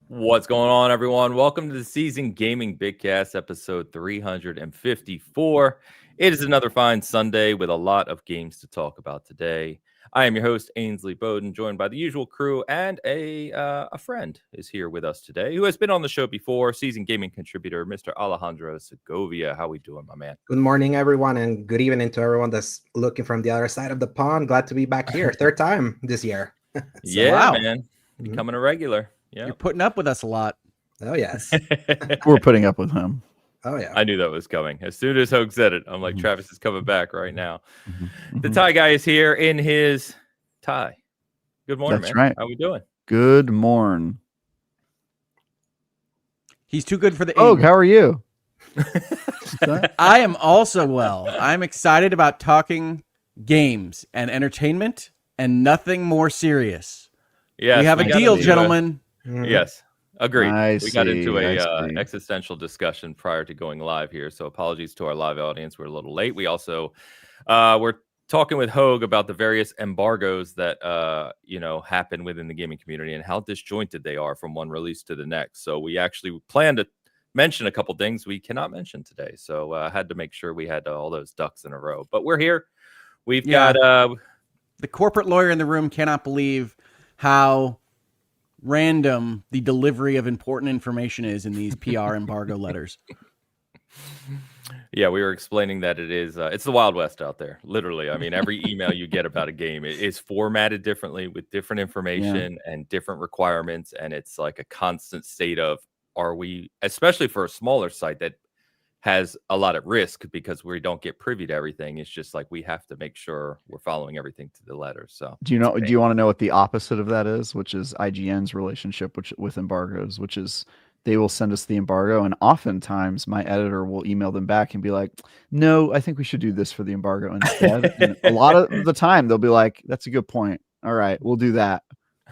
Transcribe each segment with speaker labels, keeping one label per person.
Speaker 1: What's going on, everyone? Welcome to the Season Gaming Bitcast, episode 354. It is another fine Sunday with a lot of games to talk about today. I am your host, Ainsley Bowden, joined by the usual crew, and a friend is here with us today who has been on the show before, Season Gaming contributor, Mr. Alejandro Segovia. How we doing, my man?
Speaker 2: Good morning, everyone, and good evening to everyone that's looking from the other side of the pond. Glad to be back here. Third time this year.
Speaker 1: Yeah, wow, man. Becoming a regular. Yeah,
Speaker 3: you're putting up with us a lot.
Speaker 2: Oh, yes.
Speaker 4: We're putting up with him.
Speaker 2: Oh, yeah.
Speaker 1: I knew that was coming. As soon as Hogue said it, I'm like, Travis is coming back right now. The tie guy is here in his tie. Good morning,
Speaker 4: That's
Speaker 1: man.
Speaker 4: Right.
Speaker 1: How we doing?
Speaker 4: Good morn.
Speaker 3: He's too good for the
Speaker 4: Hogue, how are you?
Speaker 3: I am also well. I'm excited about talking games and entertainment and nothing more serious.
Speaker 1: Yes,
Speaker 3: we have a deal, gentlemen.
Speaker 1: Yes, agreed. We got into
Speaker 4: an
Speaker 1: existential discussion prior to going live here, so apologies to our live audience. We're a little late. We also we're talking with Hogue about the various embargoes that happen within the gaming community and how disjointed they are from one release to the next. So we actually plan to mention a couple things we cannot mention today. So I had to make sure we had all those ducks in a row. But we're here. We've got
Speaker 3: the corporate lawyer in the room cannot believe how random the delivery of important information is in these PR embargo letters.
Speaker 1: Yeah, we were explaining that it's the Wild West out there. Literally. I mean, every email you get about a game is formatted differently with different information and different requirements. And it's like a constant state of, are we, especially for a smaller site that has a lot at risk because we don't get privy to everything. It's just like we have to make sure we're following everything to the letter. So
Speaker 4: do you want to know what the opposite of that is, which is IGN's relationship with embargoes, which is they will send us the embargo, and oftentimes my editor will email them back and be like, no, I think we should do this for the embargo instead. And a lot of the time they'll be like, that's a good point. All right, we'll do that.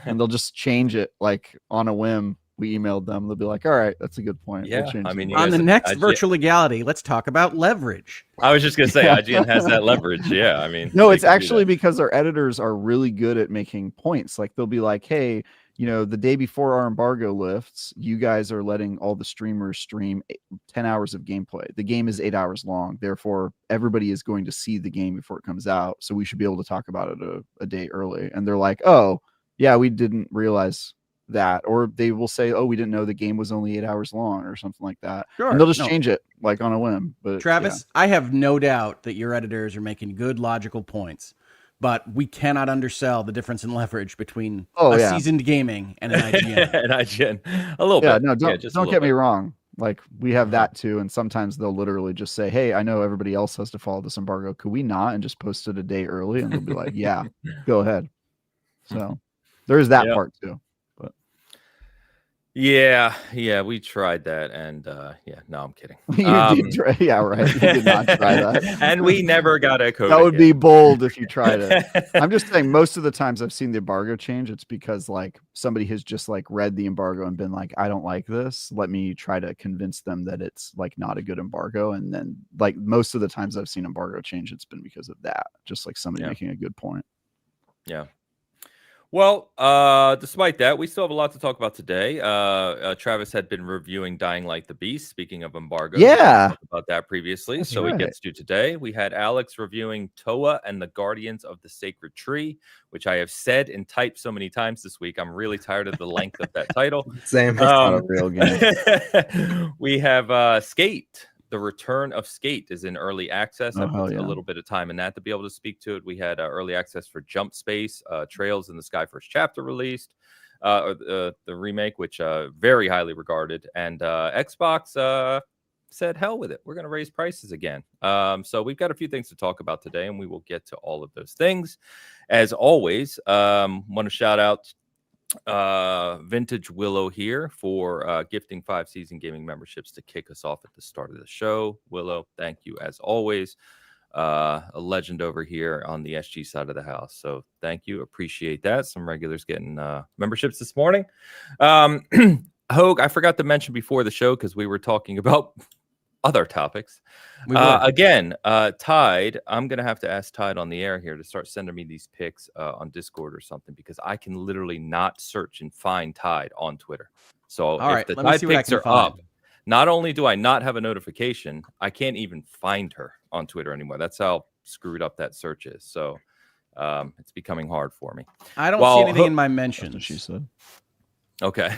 Speaker 4: And they'll just change it like on a whim. We emailed them. They'll be like, all right, that's a good point.
Speaker 1: Yeah,
Speaker 4: we'll
Speaker 1: I mean,
Speaker 3: on the next virtual legality, let's talk about leverage.
Speaker 1: I was just going to say, IGN has that leverage. Yeah, I mean.
Speaker 4: No, it's actually because our editors are really good at making points. Like they'll be like, hey, the day before our embargo lifts, you guys are letting all the streamers stream 10 hours of gameplay. The game is 8 hours long. Therefore, everybody is going to see the game before it comes out. So we should be able to talk about it a day early. And they're like, oh, yeah, we didn't realize that. Or they will say, oh, we didn't know the game was only 8 hours long or something like that.
Speaker 3: Sure.
Speaker 4: And they'll just change it like on a whim. But
Speaker 3: Travis, I have no doubt that your editors are making good logical points. But we cannot undersell the difference in leverage between seasoned gaming and an IGN.
Speaker 1: An IGN. A little bit.
Speaker 4: No, don't get me wrong. Like we have that too. And sometimes they'll literally just say, hey, I know everybody else has to follow this embargo. Could we not? And just post it a day early. And they'll be like, yeah, go ahead. So there's that part too.
Speaker 1: Yeah, we tried that, and no, I'm kidding.
Speaker 4: You did try, yeah, right. You did not try that,
Speaker 1: and we never got a code.
Speaker 4: That would be bold if you tried it. I'm just saying, most of the times I've seen the embargo change, it's because like somebody has just like read the embargo and been like, I don't like this. Let me try to convince them that it's like not a good embargo, and then like most of the times I've seen embargo change, it's been because of that. Just like somebody making a good point.
Speaker 1: Yeah. Well, despite that, we still have a lot to talk about today. Travis had been reviewing Dying Light the Beast. Speaking of embargo,
Speaker 4: yeah,
Speaker 1: we talked about that previously.
Speaker 4: That's
Speaker 1: so
Speaker 4: right.
Speaker 1: We get to do today. We had Alex reviewing Towa and the Guardians of the Sacred Tree, which I have said and typed so many times this week. I'm really tired of the length of that title.
Speaker 2: Same.
Speaker 4: It's not a real game.
Speaker 1: We have Skate. The Return of Skate is in early access. I put a little bit of time in that to be able to speak to it. We had early access for Jump Space, Trails in the Sky First Chapter released, the remake, which very highly regarded. And Xbox said, hell with it. We're going to raise prices again. So we've got a few things to talk about today, and we will get to all of those things. As always, want to shout out Vintage Willow here for gifting 5 season gaming memberships to kick us off at the start of the show. Willow, thank you as always. A legend over here on the SG side of the house. So thank you. Appreciate that. Some regulars getting memberships this morning. Hogue, I forgot to mention before the show because we were talking about other topics. Again, Tide, I'm going to have to ask Tide on the air here to start sending me these pics on Discord or something, because I can literally not search and find Tide on Twitter. So if the Tide pics are up, not only do I not have a notification, I can't even find her on Twitter anymore. That's how screwed up that search is. So it's becoming hard for me.
Speaker 3: I don't see anything in my mentions.
Speaker 4: That's what she said.
Speaker 1: Okay.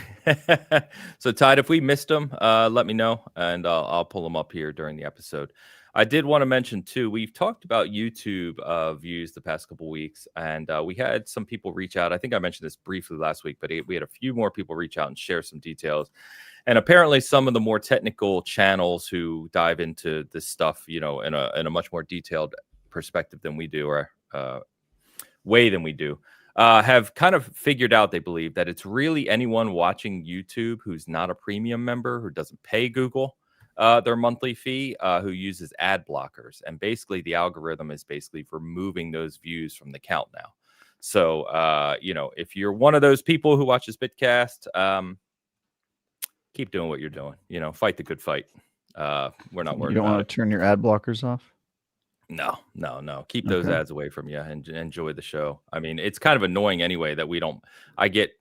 Speaker 1: So Tide, if we missed them, let me know, and I'll pull them up here during the episode. I did want to mention too, we've talked about YouTube views the past couple weeks, and we had some people reach out. I think I mentioned this briefly last week, but we had a few more people reach out and share some details. And apparently some of the more technical channels who dive into this stuff, in a much more detailed perspective than we do, or way than we do, have kind of figured out, they believe, that it's really anyone watching YouTube who's not a premium member, who doesn't pay Google their monthly fee, who uses ad blockers. And basically the algorithm is basically removing those views from the count now. So, if you're one of those people who watches Bitcast, keep doing what you're doing. Fight the good fight. We're not worried.
Speaker 4: You don't want to turn your ad blockers off?
Speaker 1: No. Keep those ads away from you and enjoy the show. I mean, it's kind of annoying anyway that I get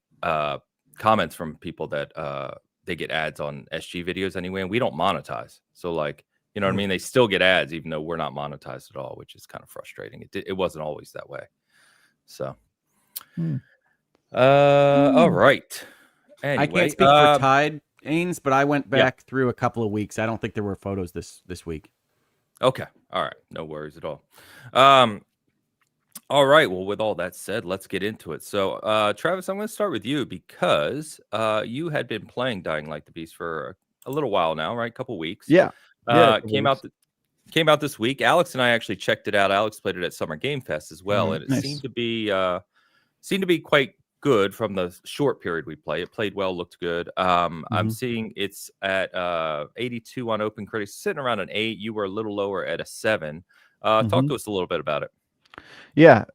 Speaker 1: comments from people that they get ads on SG videos anyway, and we don't monetize. So what I mean? They still get ads even though we're not monetized at all, which is kind of frustrating. It wasn't always that way. So, all right. Anyway,
Speaker 3: I can't speak for Tide, Ains, but I went back through a couple of weeks. I don't think there were photos this week.
Speaker 1: Okay. All right. No worries at all. All right. Well, with all that said, let's get into it. So, Travis, I'm going to start with you because you had been playing Dying Light the Beast for a little while now, right? A couple weeks.
Speaker 4: Yeah.
Speaker 1: Came out this week. Alex and I actually checked it out. Alex played it at Summer Game Fest as well, and it seemed to be quite good from the short period we play. It played well, looked good. I'm seeing it's at 82 on Open Critics, sitting around an 8. You were a little lower at a 7. Talk to us a little bit about it.
Speaker 4: Yeah,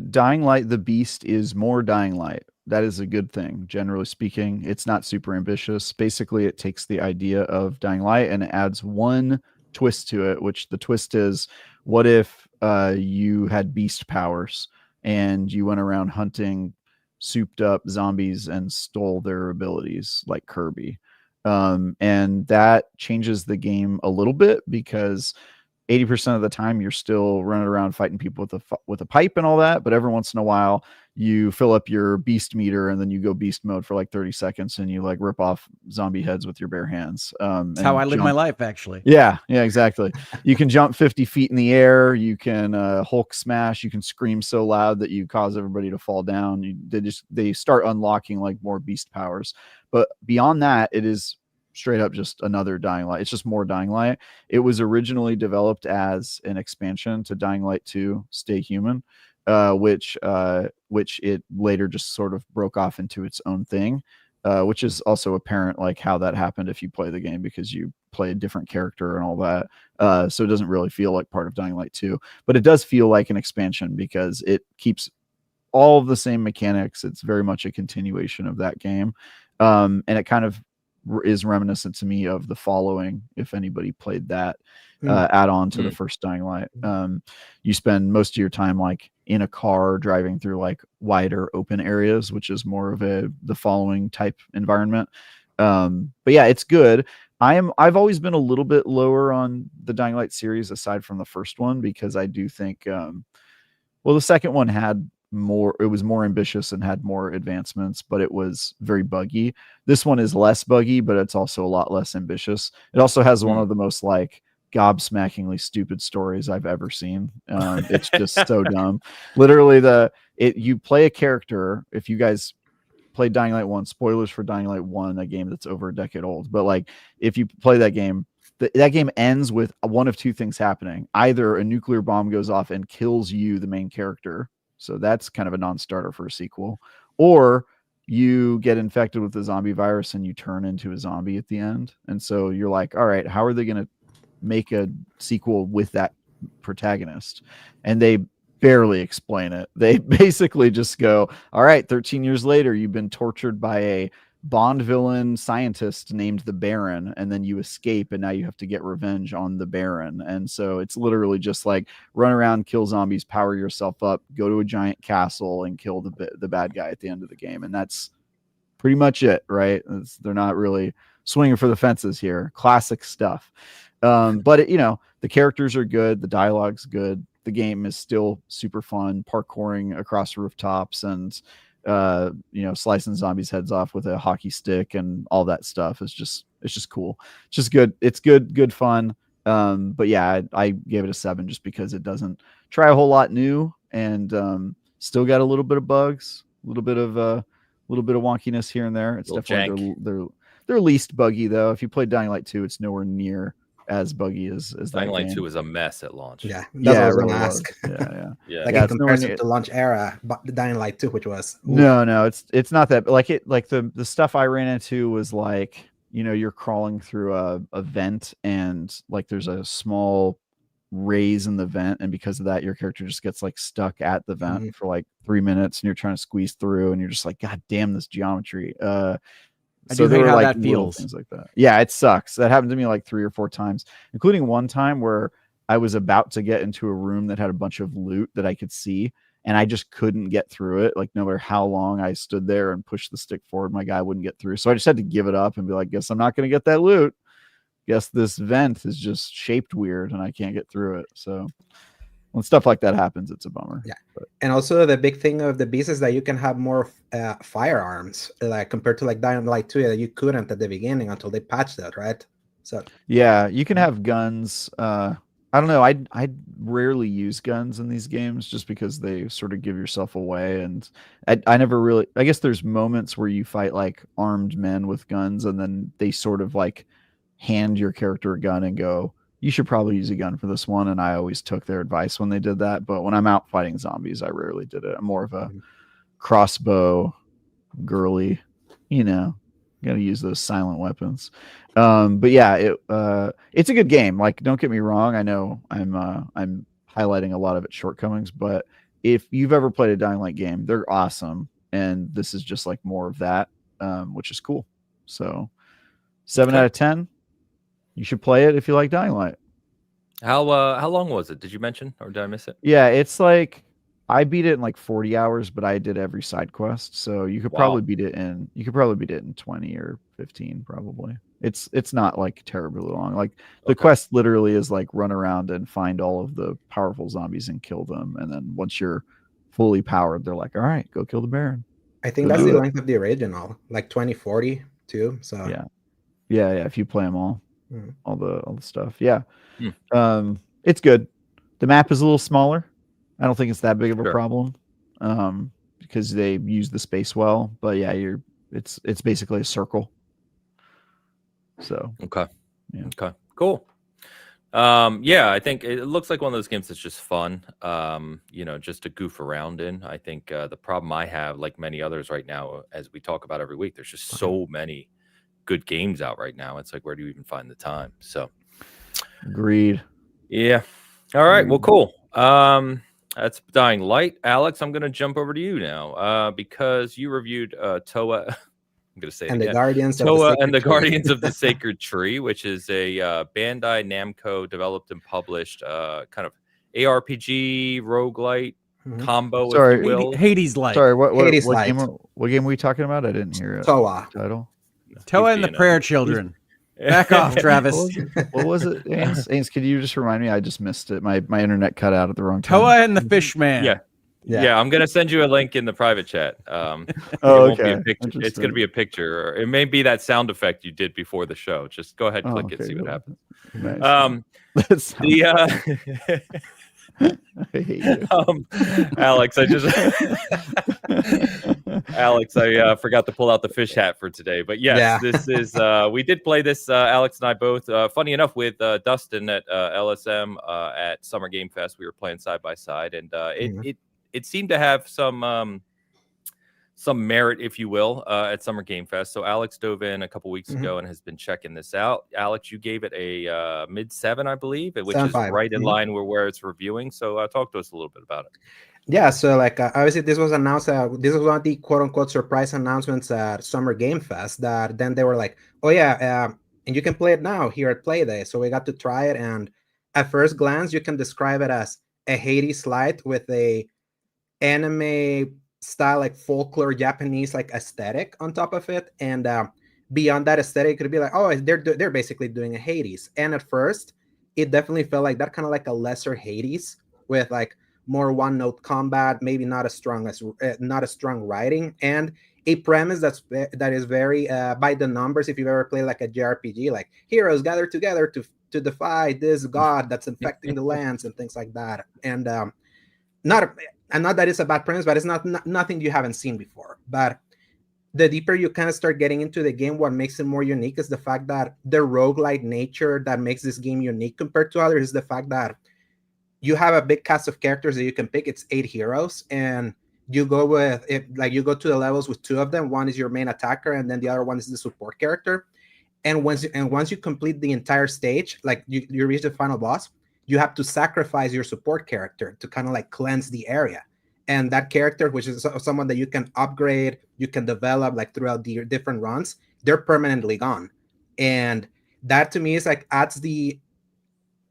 Speaker 4: Dying Light the Beast is more Dying Light. That is a good thing, generally speaking. It's not super ambitious. Basically, it takes the idea of Dying Light and it adds one twist to it, which the twist is, what if you had beast powers and you went around hunting souped up zombies and stole their abilities like Kirby? And that changes the game a little bit because 80% of the time you're still running around fighting people with a pipe and all that, but every once in a while you fill up your beast meter and then you go beast mode for like 30 seconds and you rip off zombie heads with your bare hands.
Speaker 3: That's how I live my life, actually.
Speaker 4: Yeah, exactly. You can jump 50 feet in the air. You can Hulk smash. You can scream so loud that you cause everybody to fall down. They start unlocking more beast powers. But beyond that, it is straight up just another Dying Light. It's just more Dying Light. It was originally developed as an expansion to Dying Light 2 Stay Human, which it later just sort of broke off into its own thing, which is also apparent how that happened if you play the game, because you play a different character and all that. So it doesn't really feel like part of Dying Light 2, but it does feel like an expansion because it keeps all of the same mechanics. It's very much a continuation of that game. And it kind of is reminiscent to me of The Following, if anybody played that add-on to the first Dying Light. You spend most of your time in a car driving through wider open areas, which is more of The Following type environment. But yeah, it's good. I've always been a little bit lower on the Dying Light series aside from the first one, because I do think the second one it was more ambitious and had more advancements, but it was very buggy. This one is less buggy, but it's also a lot less ambitious. It also has one of the most gobsmackingly stupid stories I've ever seen. It's just so dumb. Literally, you play a character. If you guys played Dying Light 1, spoilers for Dying Light 1, a game that's over a decade old, but if you play that game, that game ends with one of two things happening. Either a nuclear bomb goes off and kills you, the main character, so that's kind of a non-starter for a sequel, or you get infected with the zombie virus and you turn into a zombie at the end. And so you're like, all right, how are they going to make a sequel with that protagonist? And they barely explain it. They basically just go, all right, 13 years later, you've been tortured by a Bond villain scientist named the Baron, and then you escape, and now you have to get revenge on the Baron. And so it's literally just like run around, kill zombies, power yourself up, go to a giant castle, and kill the bad guy at the end of the game. And that's pretty much it, right? They're not really swinging for the fences here. Classic stuff. But the characters are good, the dialogue's good, the game is still super fun, parkouring across rooftops and slicing zombies' heads off with a hockey stick and all that stuff. It's just cool. It's just good. It's good fun. But yeah, I gave it a 7 just because it doesn't try a whole lot new, and still got a little bit of bugs, a little bit of wonkiness here and there. It's definitely their least buggy though. If you played Dying Light 2, it's nowhere near as buggy as
Speaker 1: Dying Light
Speaker 4: game.
Speaker 1: 2 was a mess at launch.
Speaker 2: Yeah, that's what I was going to ask.
Speaker 1: Yeah.
Speaker 2: Like in comparison to launch era, but the Dying Light 2, which was
Speaker 4: no, it's not that. Like the stuff I ran into was like, you're crawling through a vent, and like there's a small raise in the vent, and because of that, your character just gets like stuck at the vent for like 3 minutes, and you're trying to squeeze through, and you're just like, God damn this geometry.
Speaker 3: I do hate how that feels.
Speaker 4: Things like that. Yeah, it sucks. That happened to me like 3 or 4 times, including one time where I was about to get into a room that had a bunch of loot that I could see, and I just couldn't get through it. Like no matter how long I stood there and pushed the stick forward, my guy wouldn't get through. So I just had to give it up and be like, guess I'm not going to get that loot. Guess this vent is just shaped weird and I can't get through it. So when stuff like that happens, it's a bummer.
Speaker 2: Yeah. And also the big thing of the beast is that you can have more firearms, like compared to like Dying Light 2 that you couldn't at the beginning until they patched that, right? So
Speaker 4: yeah, you can have guns. I don't know. I rarely use guns in these games just because they sort of give yourself away, and I never really. I guess there's moments where you fight like armed men with guns, and then they sort of like hand your character a gun and go, you should probably use a gun for this one. And I always took their advice when they did that. But when I'm out fighting zombies, I rarely did it. I'm more of a crossbow girly, gotta use those silent weapons. But yeah, it's a good game. Like, don't get me wrong. I know I'm highlighting a lot of its shortcomings, but if you've ever played a Dying Light game, they're awesome. And this is just like more of that, which is cool. So 7 out of 10. You should play it if you like Dying Light.
Speaker 1: How long was it? Did you mention, or did I miss it?
Speaker 4: Yeah, it's like I beat it in like 40 hours, but I did every side quest, so you could probably beat it in 20 or 15 probably. It's not like terribly long. Like the quest literally is like run around and find all of the powerful zombies and kill them, and then once you're fully powered, they're like, all right, go kill the Baron.
Speaker 2: I think that's the length of the original, like 2040 too. So
Speaker 4: yeah, if you play them all. All the stuff. It's good. The map is a little smaller. I don't think it's that big of a problem because they use the space well, but yeah, it's basically a circle. So
Speaker 1: okay, cool. I think it looks like one of those games that's just fun, just to goof around in. I think the problem I have, like many others right now, as we talk about every week, there's just so many good games out right now. It's like, where do you even find the time? So
Speaker 4: agreed.
Speaker 1: Yeah. All right. Well, cool. That's Dying Light. Alex, I'm going to jump over to you now because you reviewed Towa. I'm going to say it again. Towa and the Guardians of the Sacred Tree, which is a Bandai Namco developed and published kind of ARPG roguelite combo.
Speaker 4: Sorry,
Speaker 1: if you will.
Speaker 3: Hades-like.
Speaker 4: Sorry, what game were we talking about? I didn't hear it.
Speaker 2: Towa.
Speaker 4: Title.
Speaker 3: Towa and the Prayer Children. Back off, Travis.
Speaker 4: What was it? Ains, could you just remind me? I just missed it. My internet cut out at the wrong time.
Speaker 3: Towa and the Fishman.
Speaker 1: Yeah. I'm gonna send you a link in the private chat.
Speaker 4: Okay.
Speaker 1: It's gonna be a picture, or it may be that sound effect you did before the show. Just go ahead, and click it, see what happens.
Speaker 4: Nice. I hate you.
Speaker 1: Alex, I forgot to pull out the fish hat for today, but yes, this is we did play this, Alex and I both, funny enough, with Dustin at LSM at Summer Game Fest. We were playing side by side, and it seemed to have some merit, if you will, at Summer Game Fest. So Alex dove in a couple weeks ago and has been checking this out. Alex, you gave it a mid 7, I believe, which is right in line with where it's reviewing. So talk to us a little bit about it.
Speaker 2: Yeah, so like obviously this was announced. This was one of the quote unquote surprise announcements at Summer Game Fest. That then they were like, "Oh yeah, and you can play it now here at Playday." So we got to try it, and at first glance, you can describe it as a Hades light with a anime style, like folklore Japanese like aesthetic on top of it, and beyond that aesthetic, it could be like, oh, they're basically doing a Hades. And at first, it definitely felt like that, kind of like a lesser Hades with like more one note combat, maybe not as strong as not as strong writing, and a premise that is very by the numbers. If you've ever played like a JRPG, like heroes gather together to defy this god that's infecting the lands and things like that, and not and not that it's a bad premise, but it's not nothing you haven't seen before. But the deeper you kind of start getting into the game, what makes it more unique is the fact that the roguelike nature that makes this game unique compared to others is the fact that you have a big cast of characters that you can pick. It's 8 heroes, and you go with it, like you go to the levels with 2 of them. One is your main attacker, and then the other one is the support character. And once you complete the entire stage, like you reach the final boss, you have to sacrifice your support character to kind of like cleanse the area. And that character, which is someone that you can upgrade, you can develop like throughout the different runs, they're permanently gone. And that to me is like adds the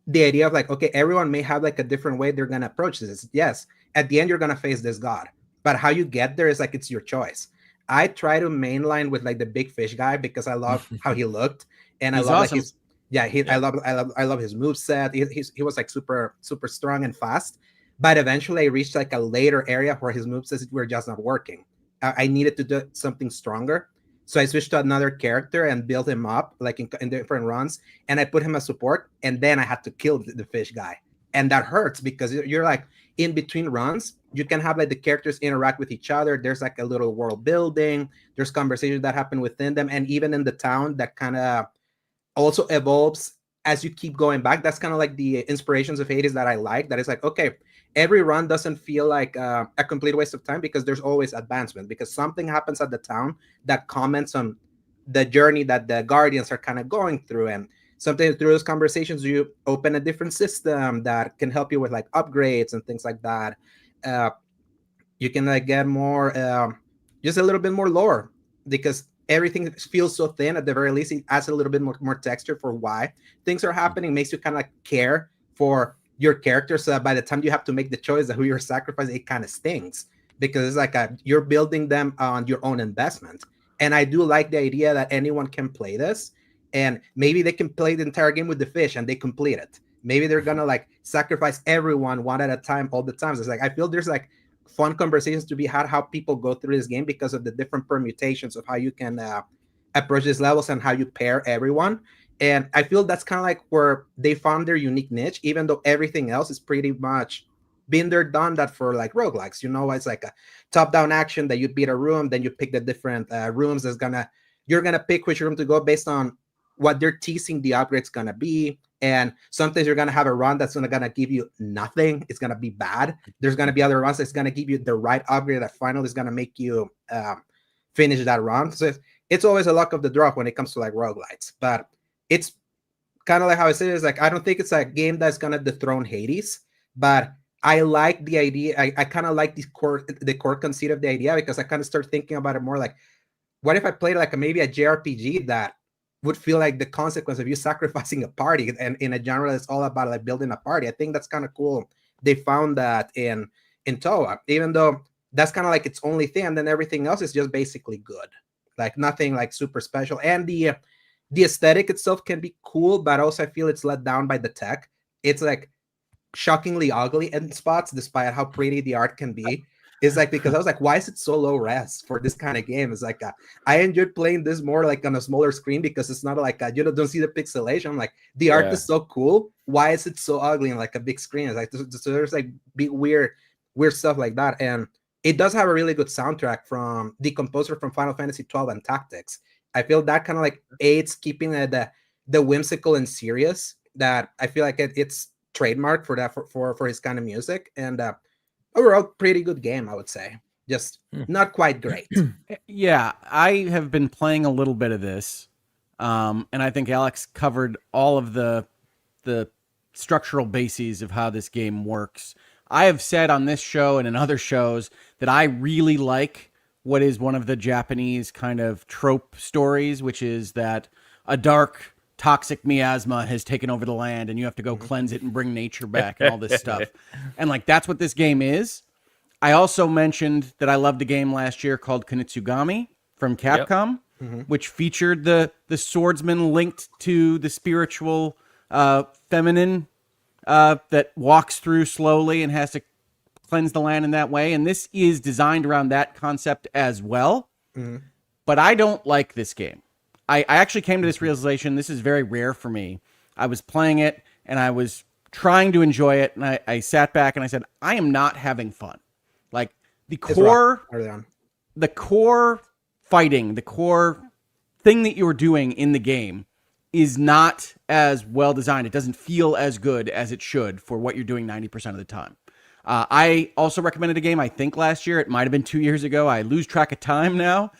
Speaker 2: idea of like, okay, everyone may have like a different way they're gonna approach this. Yes, at the end you're gonna face this god, but how you get there is like it's your choice. I try to mainline with like the big fish guy because I love how he looked, and
Speaker 3: He's
Speaker 2: I love
Speaker 3: awesome.
Speaker 2: like his I love his moveset. He was like super strong and fast, but eventually I reached like a later area where his movesets were just not working. I needed to do something stronger, so I switched to another character and built him up like in different runs, and I put him as support, and then I had to kill the fish guy, and that hurts because you're like in between runs, you can have like the characters interact with each other. There's like a little world building. There's conversations that happen within them, and even in the town that kind of also evolves as you keep going back. That's kind of like the inspirations of Hades that I like. That is like, okay, every run doesn't feel like a complete waste of time because there's always advancement, because something happens at the town that comments on the journey that the guardians are kind of going through, and sometimes through those conversations you open a different system that can help you with like upgrades and things like that. uh, you can like get more just a little bit more lore, because everything feels so thin. At the very least, it adds a little bit more texture for why things are happening, makes you kind of like care for your character, so that by the time you have to make the choice of who you're sacrificing, it kind of stings, because it's like you're building them on your own investment. And I do like the idea that anyone can play this, and maybe they can play the entire game with the fish and they complete it. Maybe they're gonna like sacrifice everyone one at a time all the times. It's like I feel there's like fun conversations to be had how people go through this game because of the different permutations of how you can approach these levels and how you pair everyone. And I feel that's kind of like where they found their unique niche, even though everything else is pretty much been there, done that for like roguelikes. You know, it's like a top-down action that you beat a room, then you pick the different rooms you're gonna pick which room to go based on what they're teasing the upgrade's gonna be. And sometimes you're gonna have a run that's gonna give you nothing. It's gonna be bad. There's gonna be other runs that's gonna give you the right upgrade that finally is gonna make you finish that run. So it's always a luck of the draw when it comes to like roguelites. But it's kind of like how I said, it's like I don't think it's a game that's gonna dethrone Hades, but I like the idea. I kind of like the core conceit of the idea, because I kind of start thinking about it more like, what if I played like maybe a JRPG that would feel like the consequence of you sacrificing a party, and in a genre that's all about like building a party. I think that's kind of cool. They found that in Towa, even though that's kind of like its only thing, and then everything else is just basically good, like nothing like super special. And the aesthetic itself can be cool, but also I feel it's let down by the tech. It's like shockingly ugly in spots, despite how pretty the art can be. Is like, because I was like, why is it so low res for this kind of game? It's like I enjoyed playing this more like on a smaller screen, because it's not like you don't see the pixelation. I'm like, the art is so cool. Why is it so ugly in like a big screen? It's like so there's like big weird stuff like that. And it does have a really good soundtrack from the composer from Final Fantasy 12 and Tactics. I feel that kind of like aids keeping the whimsical and serious that I feel like it's trademark for that for his kind of music. And overall, pretty good game, I would say. Just not quite great.
Speaker 3: Yeah, I have been playing a little bit of this, and I think Alex covered all of the structural bases of how this game works. I have said on this show and in other shows that I really like what is one of the Japanese kind of trope stories, which is that a dark, toxic miasma has taken over the land and you have to go cleanse it and bring nature back and all this stuff. And like, that's what this game is. I also mentioned that I loved a game last year called Kunitsugami from Capcom, which featured the swordsman linked to the spiritual feminine that walks through slowly and has to cleanse the land in that way. And this is designed around that concept as well. But I don't like this game. I actually came to this realization. This is very rare for me. I was playing it and I was trying to enjoy it. And I sat back and I said, I am not having fun. Like the core fighting, the core thing that you're doing in the game is not as well designed. It doesn't feel as good as it should for what you're doing 90% of the time. I also recommended a game, I think last year. It might have been 2 years ago. I lose track of time now.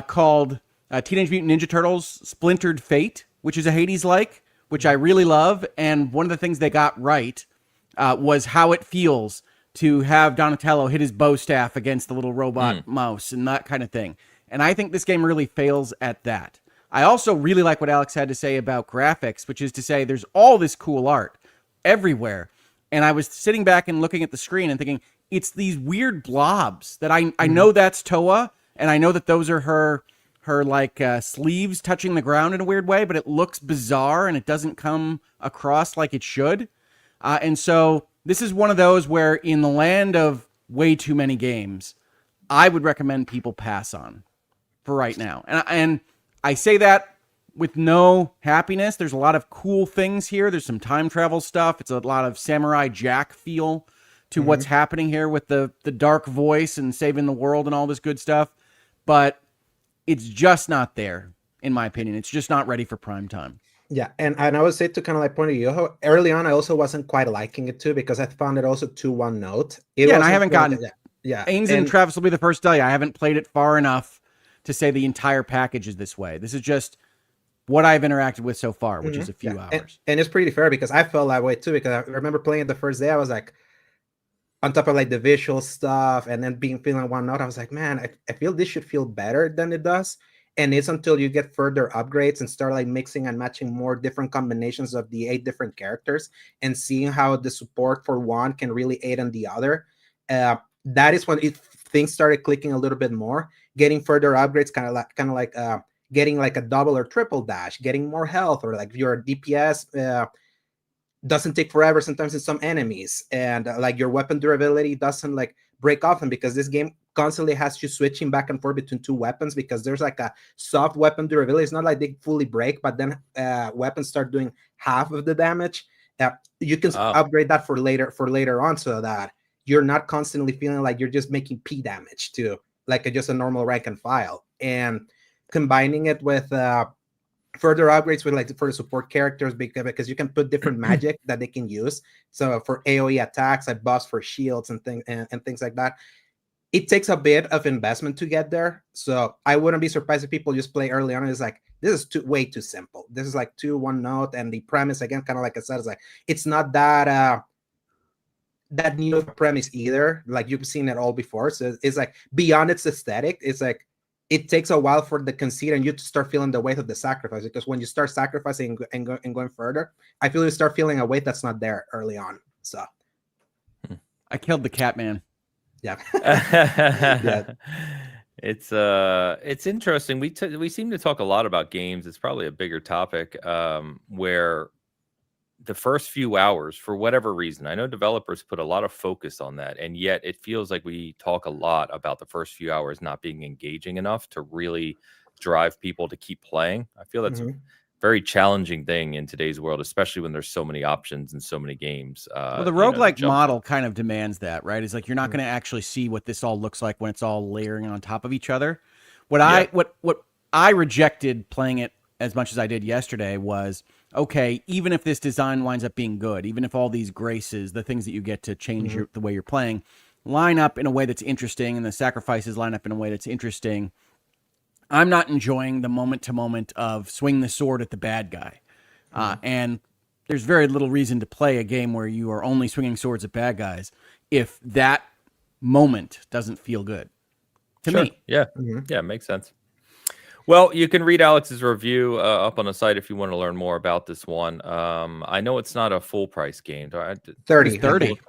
Speaker 3: Called Teenage Mutant Ninja Turtles Splintered Fate, which is a Hades-like, which I really love. And one of the things they got right was how it feels to have Donatello hit his bow staff against the little robot mouse and that kind of thing. And I think this game really fails at that. I also really like what Alex had to say about graphics, which is to say there's all this cool art everywhere. And I was sitting back and looking at the screen and thinking, it's these weird blobs that I know that's Towa, and I know that those are her like sleeves touching the ground in a weird way, but it looks bizarre and it doesn't come across like it should. And so this is one of those where in the land of way too many games, I would recommend people pass on for right now. And I say that with no happiness. There's a lot of cool things here. There's some time travel stuff. It's a lot of Samurai Jack feel to what's happening here with the dark voice and saving the world and all this good stuff. But it's just not there, in my opinion. It's just not ready for prime time.
Speaker 2: Yeah, and I would say to kind of like point of view, early on I also wasn't quite liking it too because I found it also too one note.
Speaker 3: And I haven't gotten
Speaker 2: Ains
Speaker 3: and Travis will be the first to tell you, I haven't played it far enough to say the entire package is this way. This is just what I've interacted with so far, which is a few hours.
Speaker 2: And it's pretty fair because I felt that way too, because I remember playing it the first day, I was like, on top of like the visual stuff and then feeling one note, I was like, man, I feel this should feel better than it does. And it's until you get further upgrades and start like mixing and matching more different combinations of the 8 different characters and seeing how the support for one can really aid on the other. That is when things started clicking a little bit more. Getting further upgrades, kind of like getting like a double or triple dash, getting more health, or like your DPS doesn't take forever sometimes in some enemies, and like your weapon durability doesn't like break often because this game constantly has you switching back and forth between 2 weapons because there's like a soft weapon durability. It's not like they fully break, but then weapons start doing half of the damage. You can upgrade that for later on, so that you're not constantly feeling like you're just making P damage to like just a normal rank and file. And combining it with further upgrades with like for the support characters because you can put different magic that they can use. So for AoE attacks, like buffs for shields and things like that. It takes a bit of investment to get there. So I wouldn't be surprised if people just play early on and it's like, this is way too simple. This is like too one note. And the premise, again, kind of like I said, is like, it's not that that new premise either. Like you've seen it all before. So it's like beyond its aesthetic, it's like, it takes a while for the conceit and you to start feeling the weight of the sacrifice, because when you start sacrificing and going further, I feel you start feeling a weight that's not there early on. So
Speaker 3: I killed the cat man.
Speaker 2: Yeah.
Speaker 1: Yeah. It's interesting. We seem to talk a lot about games. It's probably a bigger topic where the first few hours, for whatever reason, I know developers put a lot of focus on that, and yet it feels like we talk a lot about the first few hours not being engaging enough to really drive people to keep playing. I feel that's a very challenging thing in today's world, especially when there's so many options and so many games.
Speaker 3: Well, the roguelike model kind of demands that, right? It's like you're not going to actually see what this all looks like when it's all layering on top of each other. What I rejected playing it as much as I did yesterday was, okay, even if this design winds up being good, even if all these graces, the things that you get to change the way you're playing, line up in a way that's interesting, and the sacrifices line up in a way that's interesting, I'm not enjoying the moment-to-moment of swing the sword at the bad guy. And there's very little reason to play a game where you are only swinging swords at bad guys if that moment doesn't feel good to me.
Speaker 1: Yeah. Yeah, makes sense. Well, you can read Alex's review up on the site if you want to learn more about this one. I know it's not a full price game.
Speaker 2: 30.
Speaker 3: 30.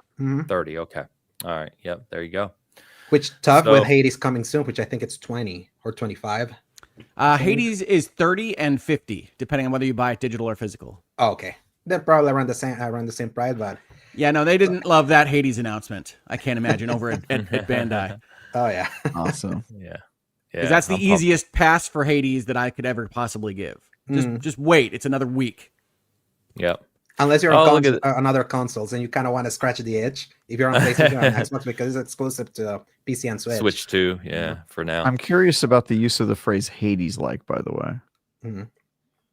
Speaker 1: 30. Okay. All right. Yep. There you go.
Speaker 2: Which tough with Hades coming soon, which I think it's 20 or 25.
Speaker 3: Hades is 30 and 50, depending on whether you buy it digital or physical.
Speaker 2: Oh, okay. They're probably around the same price, but
Speaker 3: yeah, no, they didn't love that Hades announcement. I can't imagine over at Bandai.
Speaker 2: Oh yeah.
Speaker 4: Awesome.
Speaker 1: Yeah.
Speaker 3: Because that's the easiest pass for Hades that I could ever possibly give. Just wait. It's another week.
Speaker 1: Yep.
Speaker 2: Unless you're on other consoles and you kind of want to scratch the itch. If you're on PlayStation or Xbox, because it's exclusive to PC and Switch.
Speaker 1: Switch 2, for now.
Speaker 4: I'm curious about the use of the phrase Hades-like, by the way.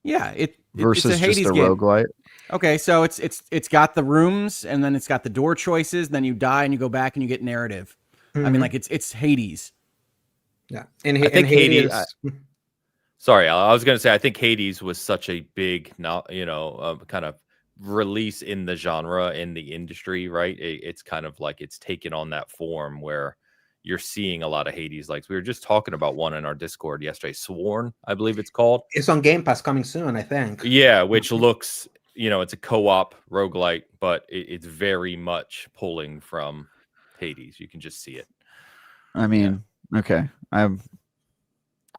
Speaker 3: Yeah,
Speaker 4: versus
Speaker 3: it's a Hades
Speaker 4: just a
Speaker 3: game.
Speaker 4: roguelite.
Speaker 3: Okay, so it's got the rooms, and then it's got the door choices. Then you die, and you go back, and you get narrative. I mean, like it's Hades.
Speaker 2: Yeah,
Speaker 1: and I think Hades. Sorry, I was going to say I think Hades was such a big, kind of release in the genre, in the industry, right? It's kind of like it's taken on that form where you're seeing a lot of Hades likes. We were just talking about one in our Discord yesterday, Sworn, I believe it's called.
Speaker 2: It's on Game Pass coming soon, I think.
Speaker 1: Yeah, which looks, it's a co-op roguelike, but it's very much pulling from Hades. You can just see it.
Speaker 4: I mean, okay. I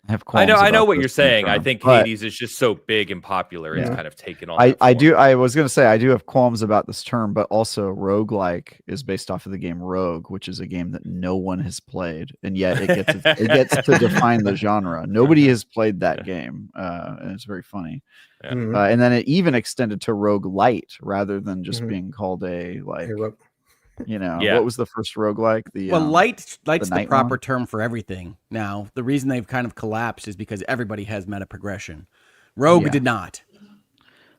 Speaker 4: have qualms.
Speaker 1: I know what you're saying. I think Hades is just so big and popular. It's kind of taken on.
Speaker 4: I was going to say I do have qualms about this term, but also roguelike is based off of the game Rogue, which is a game that no one has played, and yet it gets to define the genre. Nobody has played that game, and it's very funny. Yeah. And then it even extended to roguelite rather than just being called a what was the first roguelike?
Speaker 3: Light's the proper term for everything. Now, the reason they've kind of collapsed is because everybody has meta progression. Rogue did not.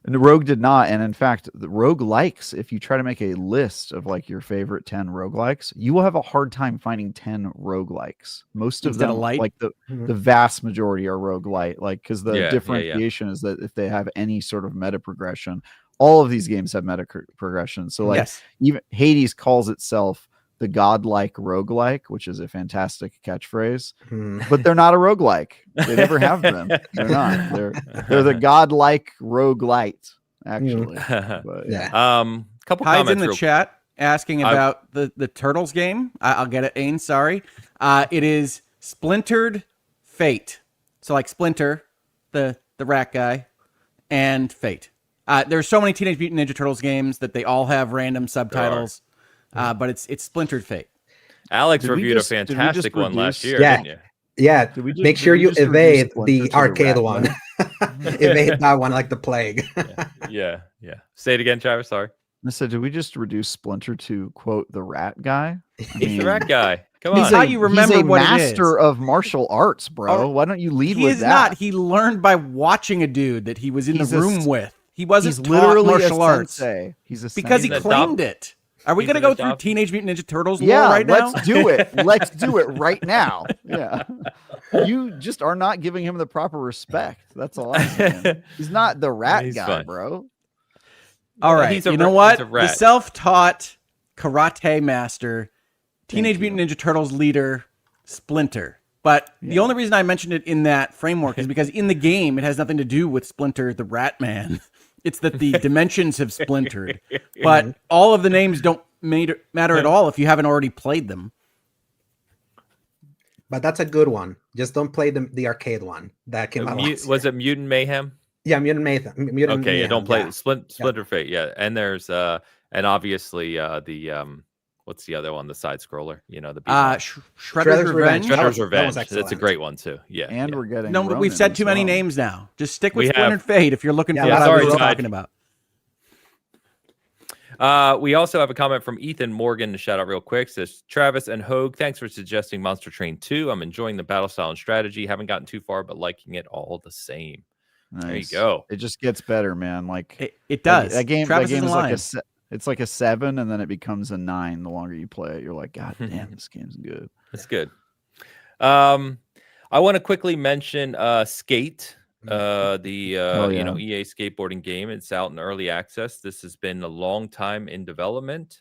Speaker 4: And the Rogue did not. And in fact, the roguelikes, if you try to make a list of like your favorite 10 roguelikes, you will have a hard time finding 10 roguelikes. Most of them, like the vast majority are roguelite, like because the differentiation is that if they have any sort of meta progression, all of these games have meta progression. So like even Hades calls itself the godlike roguelike, which is a fantastic catchphrase, but they're not a roguelike. They never have been. They're not. They're the godlike roguelite, actually. But,
Speaker 1: couple
Speaker 3: Hyde's
Speaker 1: comments
Speaker 3: in the chat asking about the Turtles game. I'll get it, Ain, sorry. It is Splintered Fate. So like Splinter, the rat guy, and Fate. There's so many Teenage Mutant Ninja Turtles games that they all have random subtitles, but it's Splintered Fate.
Speaker 1: Alex reviewed a fantastic one last year,
Speaker 2: didn't you? Yeah, make sure you evade the arcade one. Evade that one like the plague.
Speaker 1: Yeah. Say it again, Travis, sorry.
Speaker 4: I said, did we just reduce Splinter to, quote, the rat guy?
Speaker 1: He's the rat guy. Come on.
Speaker 3: He's how you remember what it is.
Speaker 4: He's a master of martial arts, bro. Why don't you lead with that?
Speaker 3: He is not. He learned by watching a dude that he was in the room with. He wasn't taught
Speaker 4: literally
Speaker 3: martial arts.
Speaker 4: Sensei. He's a
Speaker 3: because he claimed it. Are we going to go through Teenage Mutant Ninja Turtles lore right now?
Speaker 4: Let's do it. Let's do it right now. Yeah. You just are not giving him the proper respect. That's all I'm saying. He's not the rat guy,
Speaker 1: fun.
Speaker 4: Bro.
Speaker 3: All right. You know what? The self-taught karate master, Teenage Mutant Ninja Turtles leader, Splinter. But the only reason I mentioned it in that framework is because in the game, it has nothing to do with Splinter, the rat man. It's that the dimensions have splintered. But all of the names don't matter at all if you haven't already played them.
Speaker 2: But that's a good one. Just don't play the arcade one. That came out.
Speaker 1: Was it Mutant Mayhem?
Speaker 2: Yeah, Mutant Mayhem.
Speaker 1: Okay, don't play Splinter Fate. Yeah, and there's and obviously the what's the other one? The side scroller. You know, the
Speaker 3: Shredder's Revenge.
Speaker 1: Shredder's Revenge. That's a great one too. Yeah,
Speaker 4: and we're getting.
Speaker 3: No, but we've said too many names now. Just stick with Splinter Fate if you're looking for what I was talking about.
Speaker 1: We also have a comment from Ethan Morgan to shout out real quick. Says Travis and Hogue, thanks for suggesting Monster Train 2. I'm enjoying the battle style and strategy. Haven't gotten too far, but liking it all the same. Nice. There you go.
Speaker 4: It just gets better, man. Like
Speaker 3: it does.
Speaker 4: That game is like a 7, and then it becomes a 9 the longer you play it. You're like, God damn, this game's good.
Speaker 1: It's good. I want to quickly mention Skate. EA skateboarding game. It's out in early access. This has been a long time in development.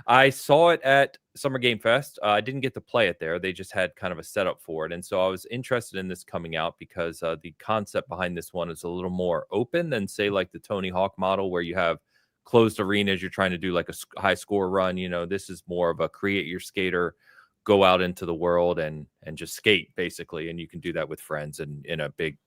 Speaker 1: I saw it at Summer Game Fest. I didn't get to play it there. They just had kind of a setup for it. And so I was interested in this coming out because the concept behind this one is a little more open than, say, like the Tony Hawk model where you have closed arenas. You're trying to do like a high score run. This is more of a create your skater, go out into the world and just skate, basically. And you can do that with friends and in a big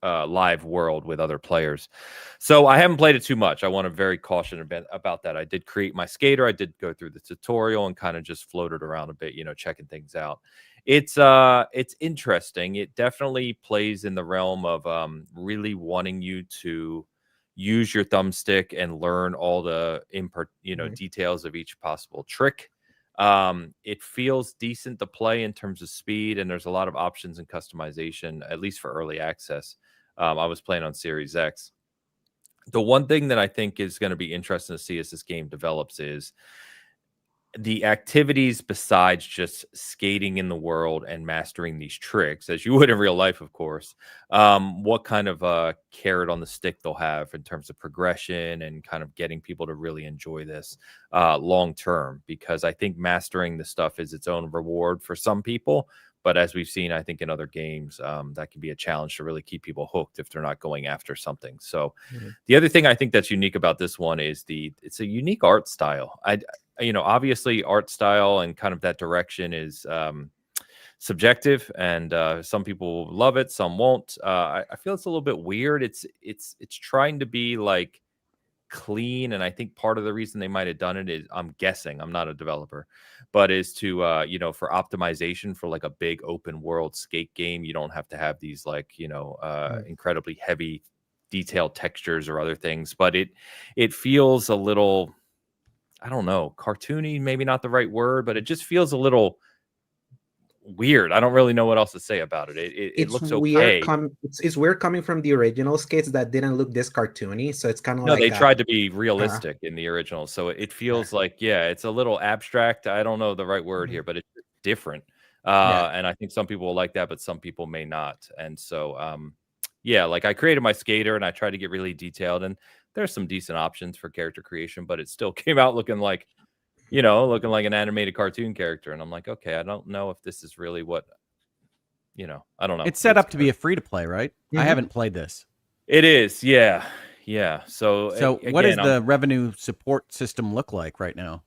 Speaker 1: live world with other players. So I haven't played it too much. I want to very caution about that. I did create my skater. I did go through the tutorial and kind of just floated around a bit, checking things out. It's interesting. It definitely plays in the realm of really wanting you to use your thumbstick and learn all the details of each possible trick. It feels decent to play in terms of speed, and there's a lot of options and customization, at least for early access. I was playing on Series X. The one thing that I think is going to be interesting to see as this game develops is the activities besides just skating in the world and mastering these tricks, as you would in real life, of course. What kind of carrot on the stick they'll have in terms of progression and kind of getting people to really enjoy this long term, because I think mastering the stuff is its own reward for some people. But as we've seen, I think in other games, that can be a challenge to really keep people hooked if they're not going after something. So the other thing I think that's unique about this one is it's a unique art style. Obviously art style and kind of that direction is subjective, and some people will love it, some won't. I feel it's a little bit weird. It's trying to be like clean, and I think part of the reason they might have done it is, I'm guessing, I'm not a developer, but is to for optimization for like a big open world skate game. You don't have to have these like incredibly heavy detailed textures or other things, but it feels a little, I don't know, cartoony, maybe not the right word, but it just feels a little weird. I don't really know what else to say about it. It looks okay.
Speaker 2: It's weird coming from the original skates that didn't look this cartoony. So it's kind of
Speaker 1: they tried to be realistic in the original. So it feels like, it's a little abstract. I don't know the right word here, but it's different. And I think some people will like that, but some people may not. And so, like I created my skater and I tried to get really detailed, and there's some decent options for character creation, but it still came out looking like an animated cartoon character. And I'm like, okay, I don't know if this is really what, I don't know.
Speaker 3: It's set up to be a free to play, right? I haven't played this.
Speaker 1: It is. Yeah. So
Speaker 3: what does the revenue support system look like right now?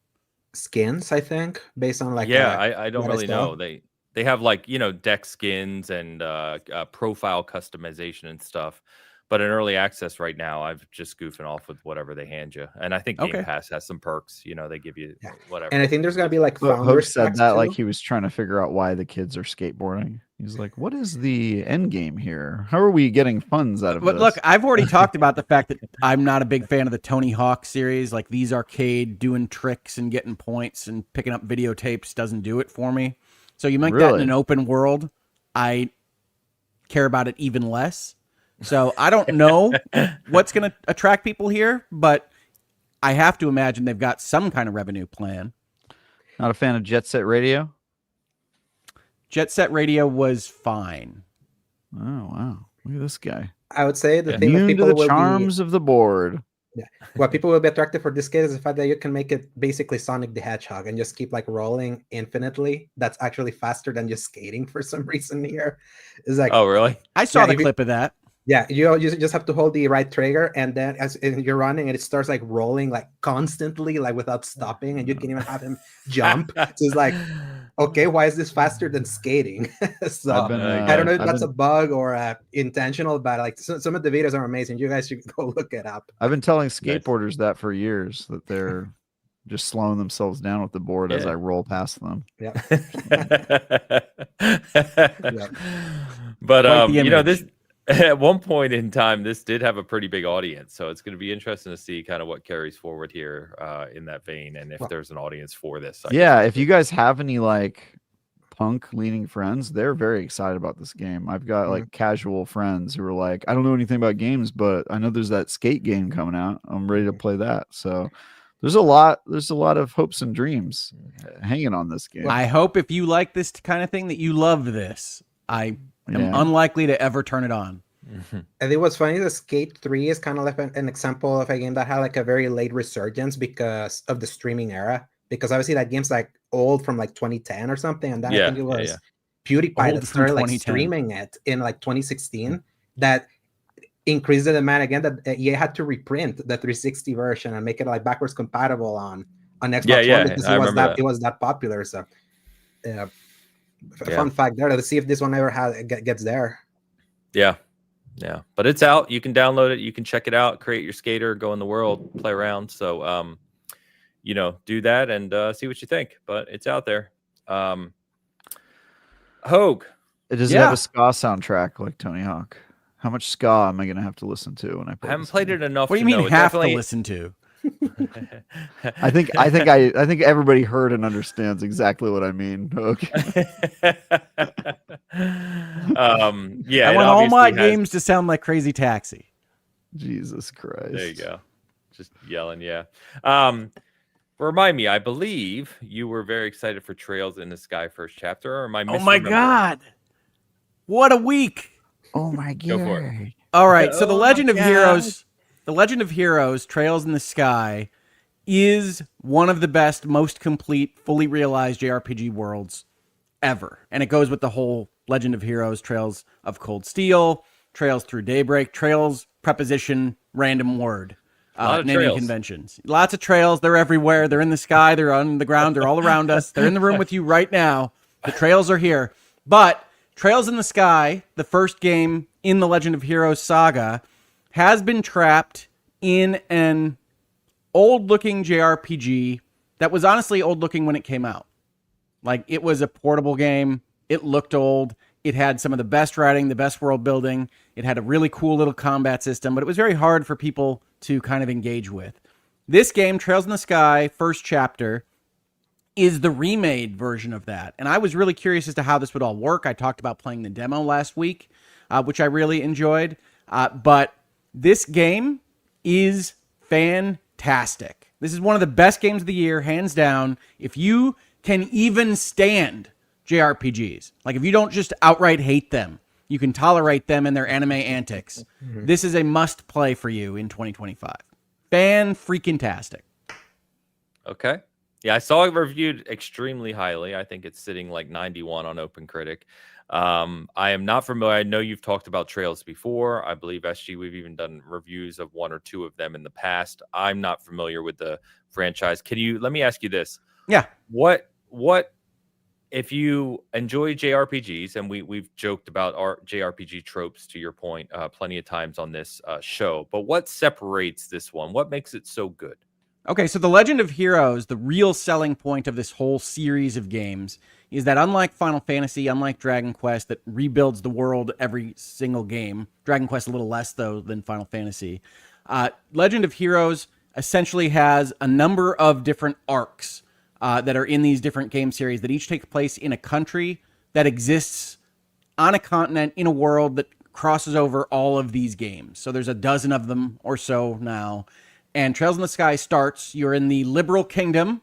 Speaker 2: Skins, I think, based on like,
Speaker 1: I don't really know. They have like, deck skins and profile customization and stuff. But in early access right now, I've just goofing off with whatever they hand you. And I think Game Pass has some perks. They give you whatever.
Speaker 2: And I think there's going to be like
Speaker 4: Hope said that too. Like he was trying to figure out why the kids are skateboarding. He's like, what is the end game here? How are we getting funds out of this?
Speaker 3: Look, I've already talked about the fact that I'm not a big fan of the Tony Hawk series. Like these arcade doing tricks and getting points and picking up videotapes doesn't do it for me. So you make that in an open world, I care about it even less. So I don't know what's going to attract people here, but I have to imagine they've got some kind of revenue plan.
Speaker 4: Not a fan of Jet Set Radio?
Speaker 3: Jet Set Radio was fine.
Speaker 4: Oh, wow. Look at this guy.
Speaker 2: I would say the thing that people
Speaker 4: to the charms of the board.
Speaker 2: Yeah. What people will be attracted for this game is the fact that you can make it basically Sonic the Hedgehog and just keep like rolling infinitely. That's actually faster than just skating for some reason here. It's like,
Speaker 1: oh, really?
Speaker 3: I saw the clip of that.
Speaker 2: Yeah, you just have to hold the right trigger, and then as you're running, and it starts like rolling like constantly, like without stopping, and you can even have him jump. So it's like, okay, why is this faster than skating? So I don't know if that's a bug or intentional, but like some of the videos are amazing. You guys should go look it up.
Speaker 4: I've been telling skateboarders that for years, that they're just slowing themselves down with the board as I roll past them.
Speaker 2: Yeah.
Speaker 1: But this. At one point in time, this did have a pretty big audience, so it's going to be interesting to see kind of what carries forward here in that vein, and if there's an audience for this.
Speaker 4: If you guys have any like punk-leaning friends, they're very excited about this game. I've got like casual friends who are like, I don't know anything about games, but I know there's that skate game coming out. I'm ready to play that. So there's a lot of hopes and dreams hanging on this game.
Speaker 3: I hope if you like this kind of thing that you love this. I'm unlikely to ever turn it on.
Speaker 2: I think what's funny is Skate 3 is kind of like an example of a game that had like a very late resurgence because of the streaming era. Because obviously that game's like old from like 2010 or something, and then I think it was PewDiePie that started like streaming it in like 2016. That increased the demand again. That EA had to reprint the 360 version and make it like backwards compatible on Xbox One because it was that popular. So, fun fact there. Let's see if this one ever gets there.
Speaker 1: Yeah. But it's out. You can download it. You can check it out. Create your skater. Go in the world. Play around. So, do that and see what you think. But it's out there. Hogue.
Speaker 4: It doesn't have a ska soundtrack like Tony Hawk. How much ska am I going to have to listen to when I play?
Speaker 1: I haven't played it enough.
Speaker 3: What do you mean have to listen to?
Speaker 4: I think everybody heard and understands exactly what I mean. Okay.
Speaker 3: I want all my games to sound like Crazy Taxi.
Speaker 4: Jesus Christ.
Speaker 1: There you go. Just yelling, yeah. Remind me, I believe you were very excited for Trails in the Sky first chapter, or am I misremembering?
Speaker 3: Oh my God. What a week.
Speaker 4: Oh my God.
Speaker 1: Go for it.
Speaker 3: All right, so The Legend of Heroes, Trails in the Sky is one of the best, most complete, fully realized JRPG worlds ever. And it goes with the whole Legend of Heroes, Trails of Cold Steel, Trails Through Daybreak, Trails, preposition, random word. Naming trails. Conventions. Lots of trails. They're everywhere. They're in the sky. They're on the ground. They're all around us. They're in the room with you right now. The trails are here. But Trails in the Sky, the first game in the Legend of Heroes saga, has been trapped in an old-looking JRPG that was honestly old-looking when it came out. Like, it was a portable game. It looked old. It had some of the best writing, the best world building. It had a really cool little combat system, but it was very hard for people to kind of engage with. This game, Trails in the Sky, first chapter, is the remade version of that. And I was really curious as to how this would all work. I talked about playing the demo last week, which I really enjoyed. But this game is fantastic. This is one of the best games of the year, hands down. If you can even stand JRPGs, like if you don't just outright hate them, you can tolerate them and their anime antics. This is a must play for you in 2025. Fan-freaking-tastic.
Speaker 1: Okay. Yeah, I saw it reviewed extremely highly. I think it's sitting like 91 on OpenCritic. I am not familiar. I know you've talked about Trails before. I believe, SG, we've even done reviews of one or two of them in the past. I'm not familiar with the franchise. Let me ask you this.
Speaker 3: Yeah.
Speaker 1: What if you enjoy JRPGs, and we've joked about our JRPG tropes, to your point, plenty of times on this show, but what separates this one? What makes it so good?
Speaker 3: Okay, so The Legend of Heroes, the real selling point of this whole series of games is that unlike Final Fantasy, unlike Dragon Quest that rebuilds the world every single game, Dragon Quest a little less, though, than Final Fantasy, Legend of Heroes essentially has a number of different arcs that are in these different game series that each take place in a country that exists on a continent in a world that crosses over all of these games. So there's a dozen of them or so now. And Trails in the Sky starts, you're in the Liberal Kingdom,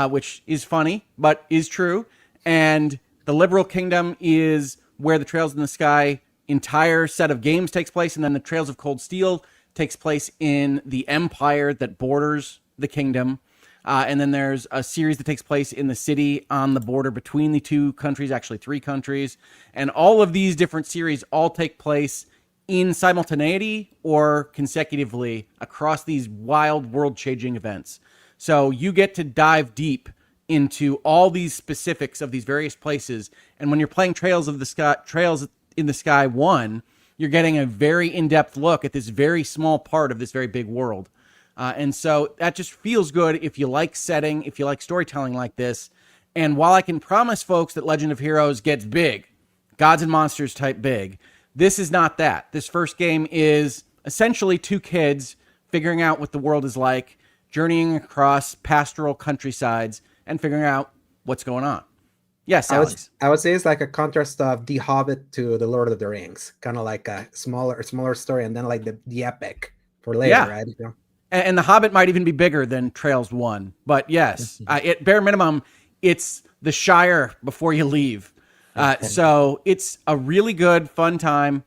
Speaker 3: which is funny, but is true. And the Liberal Kingdom is where the Trails in the Sky entire set of games takes place. And then the Trails of Cold Steel takes place in the empire that borders the kingdom. And then there's a series that takes place in the city on the border between the two countries, actually three countries. And all of these different series all take place in simultaneity or consecutively across these wild world-changing events. So you get to dive deep into all these specifics of these various places. And when you're playing Trails in the Sky 1, you're getting a very in-depth look at this very small part of this very big world. And so that just feels good if you like setting, if you like storytelling like this. And while I can promise folks that Legend of Heroes gets big, Gods and Monsters type big, this is not that. This first game is essentially two kids figuring out what the world is like, journeying across pastoral countrysides, and figuring out what's going on. Yes, Alex.
Speaker 2: I would say it's like a contrast of The Hobbit to The Lord of the Rings. Kind of like a smaller story, and then like the epic for later, right? You know?
Speaker 3: And The Hobbit might even be bigger than Trails 1. But yes, at bare minimum, it's the Shire before you leave. So it's a really good, fun time.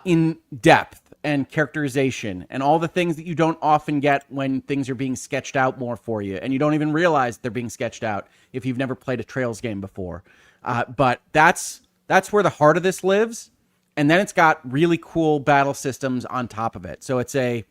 Speaker 3: in depth and characterization and all the things that you don't often get when things are being sketched out more for you, and you don't even realize they're being sketched out if you've never played a Trails game before. But that's where the heart of this lives. And then it's got really cool battle systems on top of it. So it's a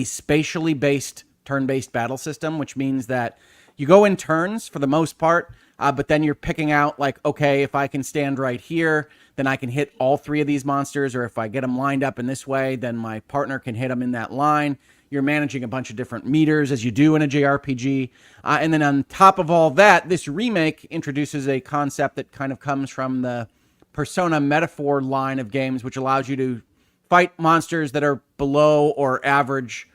Speaker 3: spatially based turn-based battle system, which means that you go in turns for the most part, but then you're picking out like, okay, if I can stand right here, then I can hit all 3 of these monsters, or if I get them lined up in this way, then my partner can hit them in that line. You're managing a bunch of different meters as you do in a JRPG. And then on top of all that, this remake introduces a concept that kind of comes from the Persona metaphor line of games, which allows you to fight monsters that are below or average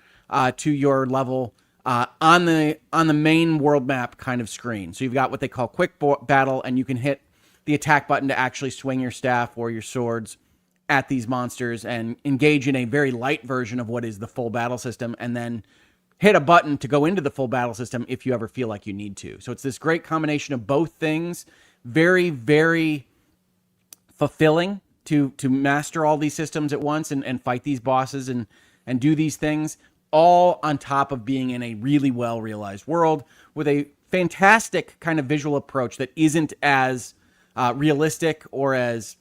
Speaker 3: to your level on the main world map kind of screen. So you've got what they call quick battle, and you can hit the attack button to actually swing your staff or your swords at these monsters and engage in a very light version of what is the full battle system, and then hit a button to go into the full battle system if you ever feel like you need to. So it's this great combination of both things. Very, very fulfilling to master all these systems at once and fight these bosses and do these things, all on top of being in a really well realized world with a fantastic kind of visual approach that isn't as realistic or as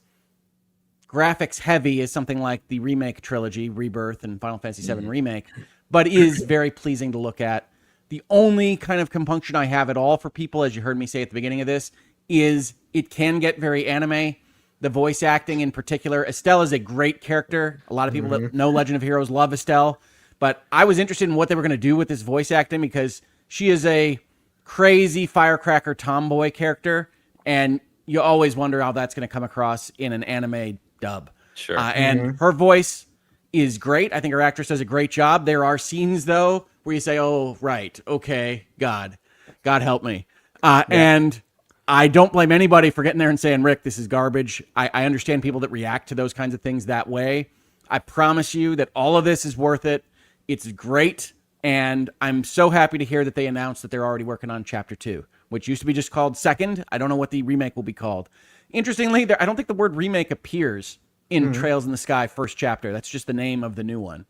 Speaker 3: graphics heavy as something like the remake trilogy, Rebirth and Final Fantasy VII Remake, but is very pleasing to look at. The only kind of compunction I have at all for people, as you heard me say at the beginning of this, is it can get very anime. The voice acting in particular. Estelle is a great character. A lot of people that know Legend of Heroes love Estelle, but I was interested in what they were going to do with this voice acting because she is a crazy firecracker tomboy character, and you always wonder how that's going to come across in an anime dub.
Speaker 1: Sure.
Speaker 3: And her voice is great. I think her actress does a great job. There are scenes, though, where you say, oh, right, okay, God help me. And I don't blame anybody for getting there and saying, Rick, this is garbage. I understand people that react to those kinds of things that way. I promise you that all of this is worth it. It's great. And I'm so happy to hear that they announced that they're already working on Chapter 2, which used to be just called Second. I don't know what the remake will be called. Interestingly, I don't think the word remake appears in Trails in the Sky First Chapter. That's just the name of the new one.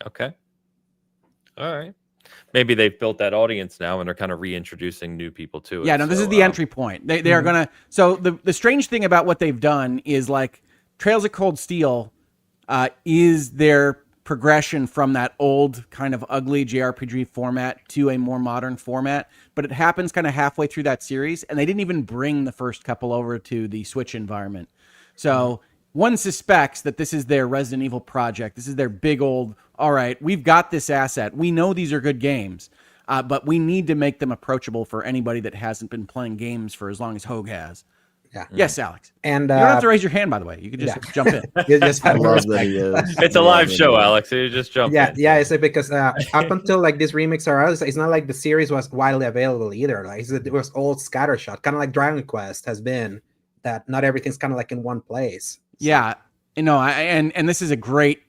Speaker 1: Okay. All right. Maybe they've built that audience now and they're kind of reintroducing new people to it.
Speaker 3: Yeah, no, this is the entry point. They are going to... So the strange thing about what they've done is like Trails of Cold Steel is their progression from that old kind of ugly JRPG format to a more modern format, but it happens kind of halfway through that series, and they didn't even bring the first couple over to the Switch environment. So one suspects that this is their Resident Evil project. This is their big old, all right, we've got this asset. We know these are good games, but we need to make them approachable for anybody that hasn't been playing games for as long as Hogue has.
Speaker 2: Yeah.
Speaker 3: Yes, Alex.
Speaker 2: And
Speaker 3: you don't have to raise your hand, by the way. You can just jump in.
Speaker 4: I love that he is.
Speaker 1: It's a live show, Alex. So you just jump in.
Speaker 2: Yeah. It's like because up until like these remakes are out, it's not like the series was widely available either. Like it was all scattershot, kind of like Dragon Quest has been. That not everything's kind of like in one place. So.
Speaker 3: Yeah, and this is a great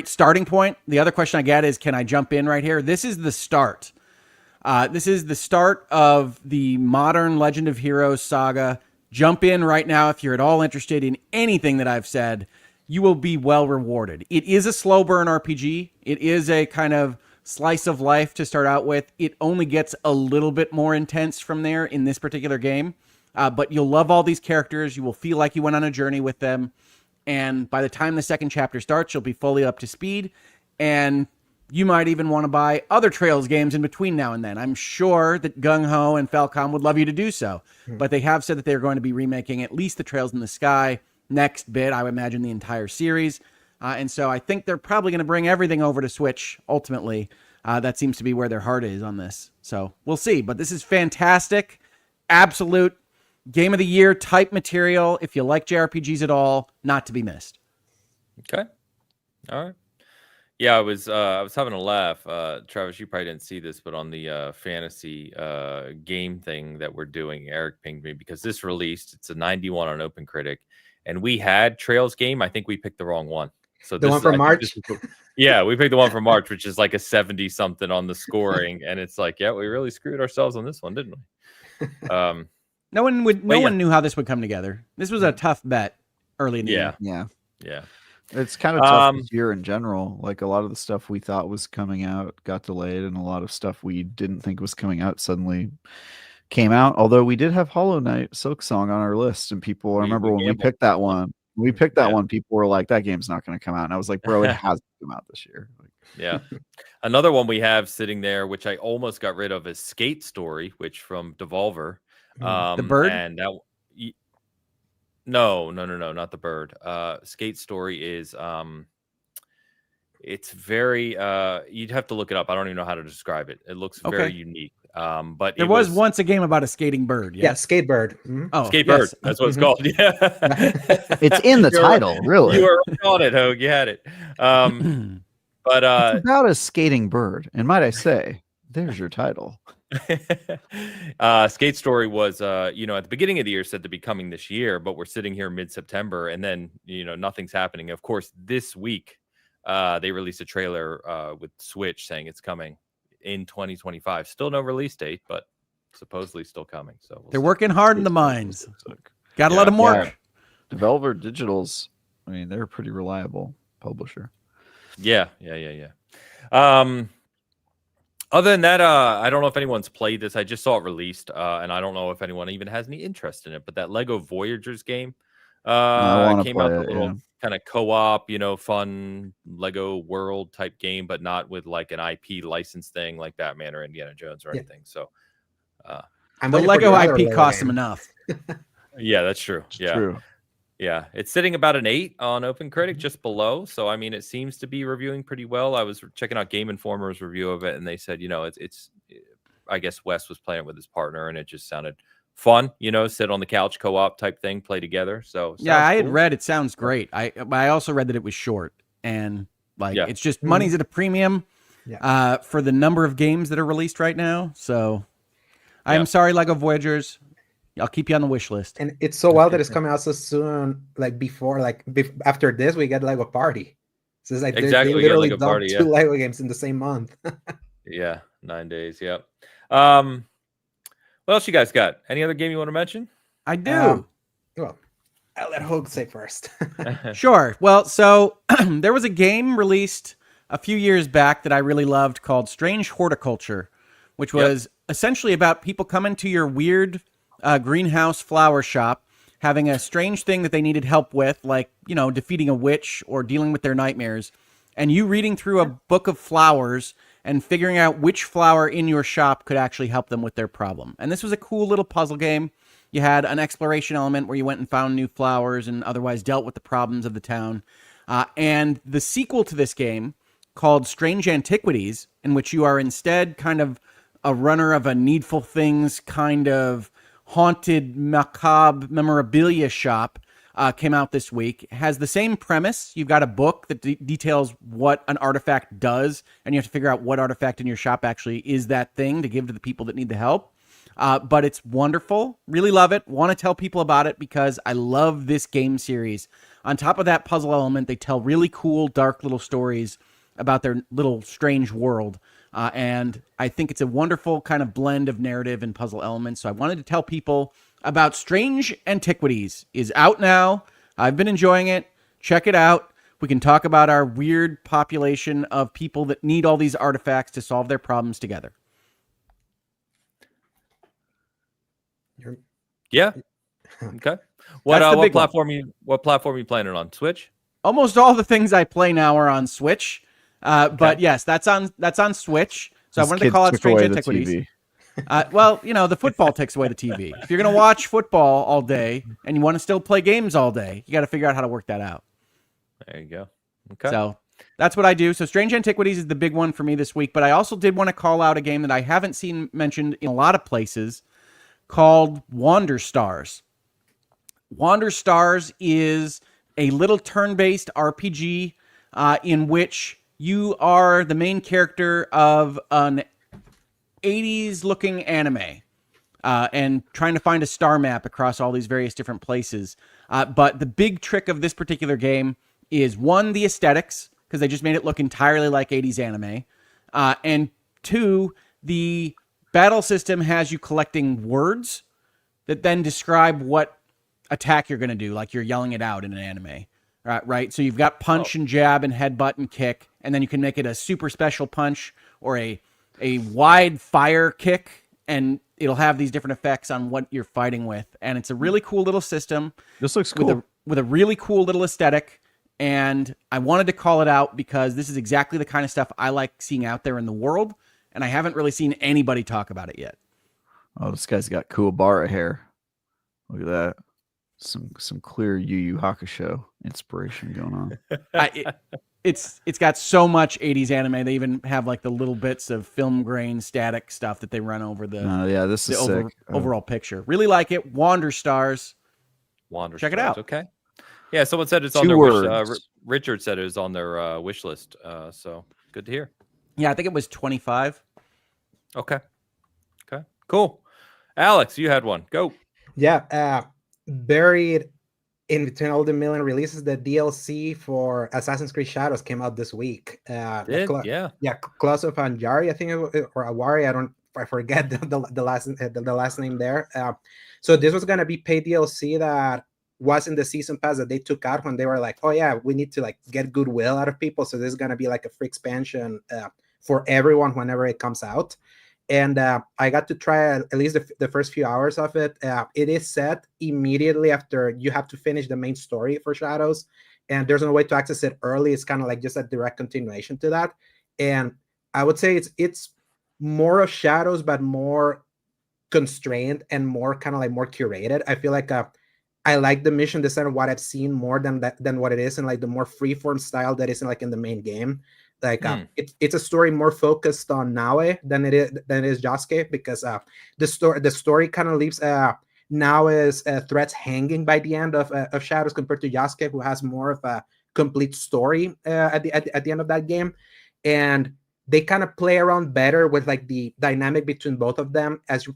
Speaker 3: starting point. The other question I get is, can I jump in right here? This is the start. This is the start of the modern Legend of Heroes saga. Jump in right now if you're at all interested in anything that I've said. You will be well rewarded. It is a slow burn RPG. It is a kind of slice of life to start out with. It only gets a little bit more intense from there in this particular game. But you'll love all these characters. You will feel like you went on a journey with them. And by the time the second chapter starts, you'll be fully up to speed. And you might even want to buy other Trails games in between now and then. I'm sure that Gung Ho and Falcom would love you to do so. But they have said that they're going to be remaking at least the Trails in the Sky next bit, I would imagine the entire series. And so I think they're probably going to bring everything over to Switch ultimately. That seems to be where their heart is on this. So we'll see. But this is fantastic. Absolute Game of the Year type material. If you like JRPGs at all, not to be missed.
Speaker 1: Okay. All right. Yeah, I was having a laugh. Travis, you probably didn't see this, but on the fantasy game thing that we're doing, Eric pinged me because this released. It's a 91 on OpenCritic, and we had Trails game. I think we picked the wrong one. So
Speaker 2: the one from March.
Speaker 1: Yeah, we picked the one from March, which is like a 70 something on the scoring, and it's like, yeah, we really screwed ourselves on this one, didn't we?
Speaker 3: No one knew how this would come together. This was a tough bet early in the year.
Speaker 4: Yeah.
Speaker 1: Yeah.
Speaker 4: It's kind of tough this year in general. Like a lot of the stuff we thought was coming out got delayed, and a lot of stuff we didn't think was coming out suddenly came out. Although we did have Hollow Knight Silksong on our list, and people, I remember when we picked that one, people were like, that game's not going to come out. And I was like, bro, it has come out this year.
Speaker 1: Yeah. Another one we have sitting there, which I almost got rid of, is Skate Story, which from Devolver.
Speaker 3: The bird?
Speaker 1: And that, no, not the bird. Skate Story is it's very you'd have to look it up. I don't even know how to describe it. It looks very unique. But
Speaker 3: there was once a game about a skating bird.
Speaker 2: Yeah, Skatebird.
Speaker 3: Mm-hmm. Oh,
Speaker 1: Skatebird. That's what it's called. Yeah.
Speaker 4: It's in the title, really.
Speaker 1: You were on it, Hogue. You had it. But
Speaker 4: it's about a skating bird, and might I say, there's your title.
Speaker 1: Skate Story was at the beginning of the year said to be coming this year, but we're sitting here mid-September, and then nothing's happening. Of course, this week they released a trailer with Switch saying it's coming in 2025. Still no release date, but supposedly still coming. So
Speaker 3: they're working hard in the mines. Gotta let them work.
Speaker 4: Devolver Digital's, I mean, they're a pretty reliable publisher.
Speaker 1: Yeah. Other than that, I don't know if anyone's played this. I just saw it released, and I don't know if anyone even has any interest in it. But that Lego Voyagers game came out, a little kind of co-op, fun Lego world type game, but not with like an IP license thing like Batman or Indiana Jones or anything. So,
Speaker 3: the Lego IP costs them enough.
Speaker 1: Yeah, that's true.
Speaker 4: True.
Speaker 1: Yeah, it's sitting about an 8 on OpenCritic, just below. So, I mean, it seems to be reviewing pretty well. I was checking out Game Informer's review of it, and they said, it's I guess Wes was playing it with his partner, and it just sounded fun, sit on the couch, co-op type thing, play together. So,
Speaker 3: yeah, I had read it sounds great. I also read that it was short, and it's just money's at a premium for the number of games that are released right now. So, I'm sorry, Lego Voyagers. I'll keep you on the wish list.
Speaker 2: And it's so wild that it's coming out so soon. After this, we get Lego Party. So it's like
Speaker 1: exactly,
Speaker 2: they literally
Speaker 1: Lego
Speaker 2: dumped
Speaker 1: Party,
Speaker 2: 2 Lego games in the same month.
Speaker 1: Yeah, 9 days. Yep. What else you guys got? Any other game you want to mention?
Speaker 3: I do.
Speaker 2: Well, I'll let Hogue say first.
Speaker 3: Sure. Well, so there was a game released a few years back that I really loved called Strange Horticulture, which was essentially about people coming to your weird greenhouse flower shop, having a strange thing that they needed help with, like, defeating a witch or dealing with their nightmares, and you reading through a book of flowers and figuring out which flower in your shop could actually help them with their problem. And this was a cool little puzzle game. You had an exploration element where you went and found new flowers and otherwise dealt with the problems of the town. And the sequel to this game, called Strange Antiquities, in which you are instead kind of a runner of a Needful Things kind of haunted, macabre memorabilia shop, came out this week. It has the same premise. You've got a book that details what an artifact does, and you have to figure out what artifact in your shop actually is that thing to give to the people that need the help. But it's wonderful. Really love it. Want to tell people about it because I love this game series. On top of that puzzle element, they tell really cool, dark little stories about their little strange world. And I think it's a wonderful kind of blend of narrative and puzzle elements. So I wanted to tell people about Strange Antiquities. Is out now. I've been enjoying it. Check it out. We can talk about our weird population of people that need all these artifacts to solve their problems together.
Speaker 1: Yeah. Okay. What platform you playing it on? Switch?
Speaker 3: Almost all the things I play now are on Switch. But yes, that's on Switch. So I wanted to call out Strange Antiquities. Well, the football takes away the TV. If you're going to watch football all day and you want to still play games all day, you got to figure out how to work that out.
Speaker 1: There you go. Okay.
Speaker 3: So that's what I do. So Strange Antiquities is the big one for me this week. But I also did want to call out a game that I haven't seen mentioned in a lot of places called Wander Stars. Wander Stars is a little turn-based RPG in which you are the main character of an 80s-looking anime and trying to find a star map across all these various different places. But the big trick of this particular game is, one, the aesthetics, because they just made it look entirely like 80s anime. And two, the battle system has you collecting words that then describe what attack you're going to do, like you're yelling it out in an anime. right? So you've got punch and jab and headbutt and kick, and then you can make it a super special punch or a wide fire kick, and it'll have these different effects on what you're fighting with. And it's a really cool little system.
Speaker 4: This looks cool.
Speaker 3: With a really cool little aesthetic. And I wanted to call it out because this is exactly the kind of stuff I like seeing out there in the world, and I haven't really seen anybody talk about it yet. Oh,
Speaker 4: this guy's got cool Bara hair. Look at that. Some clear Yu Yu Hakusho inspiration going on.
Speaker 3: It's got so much 80s anime. They even have like the little bits of film grain static stuff that they run over the
Speaker 4: this is sick.
Speaker 3: Overall picture. Really like it. Wander Stars. Check it out.
Speaker 1: Okay. Yeah, someone said it's on their wish. Richard said it was on their wish list. So good to hear.
Speaker 3: Yeah, I think it was 25.
Speaker 1: Okay. Cool. Alex, you had one. Go.
Speaker 2: Yeah. Buried in between all the million releases, the DLC for Assassin's Creed Shadows came out this week.
Speaker 1: Yeah.
Speaker 2: Claws of Anjari, I think, or Awari. I forget the last name there. So this was gonna be paid DLC that was in the season pass that they took out when they were like, oh yeah, we need to like get goodwill out of people. So this is gonna be like a free expansion for everyone whenever it comes out. And I got to try at least the first few hours of it. It is set immediately after you have to finish the main story for Shadows, and there's no way to access it early. It's kind of like just a direct continuation to that. And I would say it's more of Shadows, but more constrained and more kind of like more curated. I feel like I like the mission design of what I've seen more than what it is in like the more freeform style that is in like in the main game. Like it's a story more focused on Naue than it is Yasuke, because the story kind of leaves Naue's threats hanging by the end of Shadows compared to Yasuke, who has more of a complete story at the end of that game. And they kind of play around better with like the dynamic between both of them as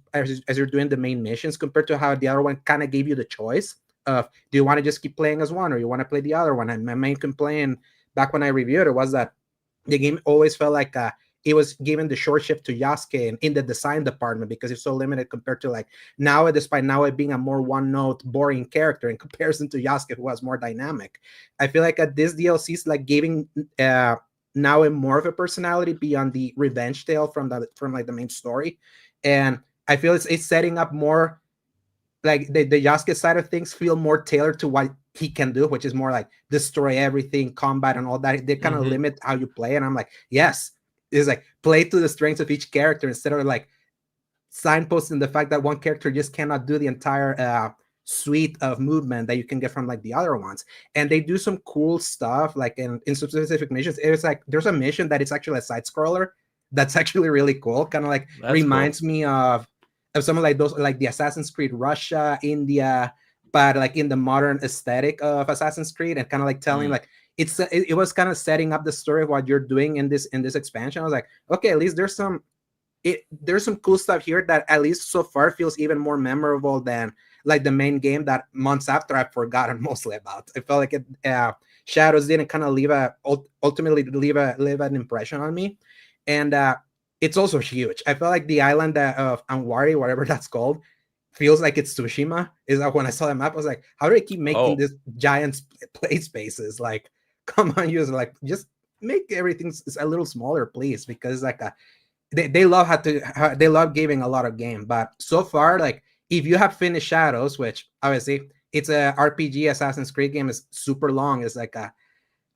Speaker 2: you're doing the main missions, compared to how the other one kind of gave you the choice of, do you want to just keep playing as one or you want to play the other one? And my main complaint back when I reviewed it was that the game always felt like it was given the short shift to Yasuke in the design department, because it's so limited compared to like Naue, despite Naue being a more one-note, boring character in comparison to Yasuke, who was more dynamic. I feel like this DLC is like giving Naue more of a personality beyond the revenge tale from like the main story. And I feel it's setting up more like the Yasuke side of things feel more tailored to what he can do, which is more like destroy everything, combat and all that. They kind of limit how you play. And I'm like, yes, it's like play to the strengths of each character instead of like signposting the fact that one character just cannot do the entire suite of movement that you can get from like the other ones. And they do some cool stuff like in specific missions. It's like there's a mission that it's actually a side scroller that's actually really cool, kind of like reminds me of some of like those, like the Assassin's Creed Russia, India, but like in the modern aesthetic of Assassin's Creed, and kind of like telling like it was kind of setting up the story of what you're doing in this expansion. I was like, okay, at least there's some cool stuff here that at least so far feels even more memorable than like the main game that months after I've forgotten mostly about. I felt like Shadows didn't kind of ultimately leave an impression on me. And it's also huge. I felt like the island of Anwari, whatever that's called, feels like it's Tsushima. Is like when I saw the map, I was like, how do they keep making this giant play spaces? Like, come on, user, like just make everything a little smaller, please, because like they love they love giving a lot of game. But so far, like if you have finished Shadows, which obviously it's a RPG Assassin's Creed game, is super long. It's like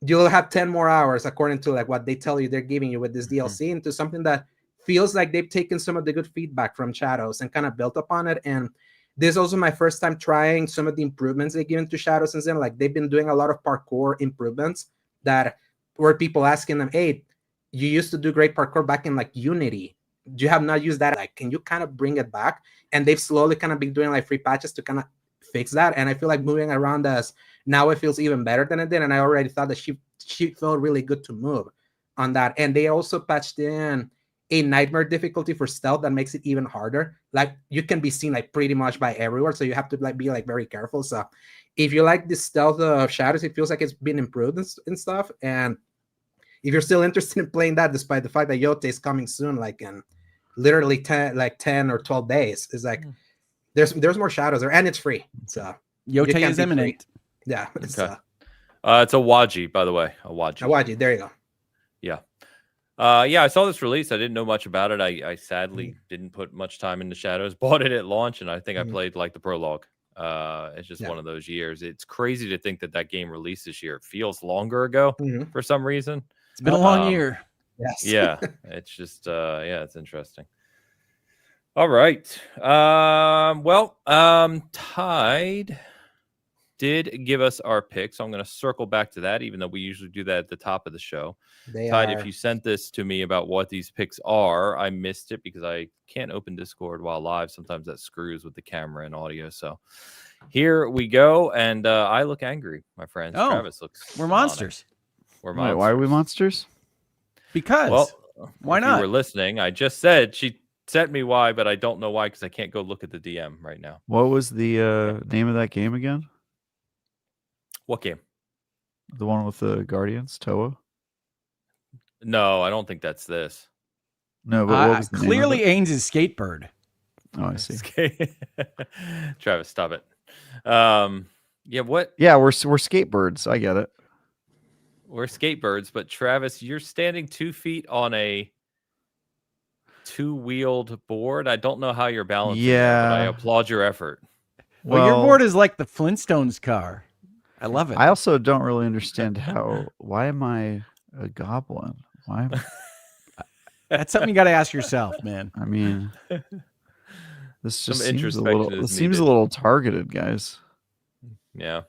Speaker 2: you'll have 10 more hours according to like what they tell you they're giving you with this DLC into something that feels like they've taken some of the good feedback from Shadows and kind of built upon it. And this is also my first time trying some of the improvements they given to Shadows since then. Like they've been doing a lot of parkour improvements that were people asking them, hey, you used to do great parkour back in like Unity. Do you have not used that? Like, can you kind of bring it back? And they've slowly kind of been doing like free patches to kind of fix that. And I feel like moving around us now, it feels even better than it did. And I already thought that she felt really good to move on that. And they also patched in a nightmare difficulty for stealth that makes it even harder. Like you can be seen like pretty much by everywhere, so you have to like be like very careful. So if you like the stealth of Shadows, it feels like it's been improved and stuff. And if you're still interested in playing that, despite the fact that Yote is coming soon, like in literally 10 or 12 days, is like there's more Shadows there, and it's free. So
Speaker 3: Yote is imminent.
Speaker 2: Yeah.
Speaker 1: Okay. It's a Waji, by the way. A Waji.
Speaker 2: Awaji, there you go.
Speaker 1: Yeah. Yeah, I saw this release. I didn't know much about it. I sadly didn't put much time into Shadows. Bought it at launch, and I think I played like the prologue. It's just one of those years. It's crazy to think that game released this year. It feels longer ago for some reason.
Speaker 3: It's been a long year.
Speaker 2: Yes.
Speaker 1: Yeah, it's just it's interesting. All right. Tide did give us our picks. So I'm going to circle back to that, even though we usually do that at the top of the show. Tide, if you sent this to me about what these picks are, I missed it because I can't open Discord while live. Sometimes that screws with the camera and audio. So here we go. And I look angry, my friends.
Speaker 3: Oh,
Speaker 1: Travis looks.
Speaker 3: We're monsters.
Speaker 1: We're monsters.
Speaker 4: Why are we monsters?
Speaker 3: Because. Why not?
Speaker 1: If you were listening, I just said she sent me why, but I don't know why because I can't go look at the DM right now.
Speaker 4: What was the name of that game again?
Speaker 1: What game?
Speaker 4: The one with the Guardians, Towa?
Speaker 1: No, I don't think that's this.
Speaker 4: No, but what was the
Speaker 3: clearly
Speaker 4: name of it?
Speaker 3: Ains' Skatebird.
Speaker 4: Oh, I see.
Speaker 1: Travis, stop it. Yeah, what?
Speaker 4: Yeah, we're skatebirds. I get it.
Speaker 1: We're skatebirds, but Travis, you're standing 2 feet on a 2-wheeled board. I don't know how you're balancing that, but I applaud your effort.
Speaker 3: Well, your board is like the Flintstones car. I love it.
Speaker 4: I also don't really understand why am I a goblin? Why?
Speaker 3: That's something you got to ask yourself, man.
Speaker 4: I mean, this just
Speaker 1: Some
Speaker 4: seems a
Speaker 1: introspection
Speaker 4: little.
Speaker 1: is
Speaker 4: It seems a
Speaker 1: needed.
Speaker 4: little targeted, guys.
Speaker 1: Yeah.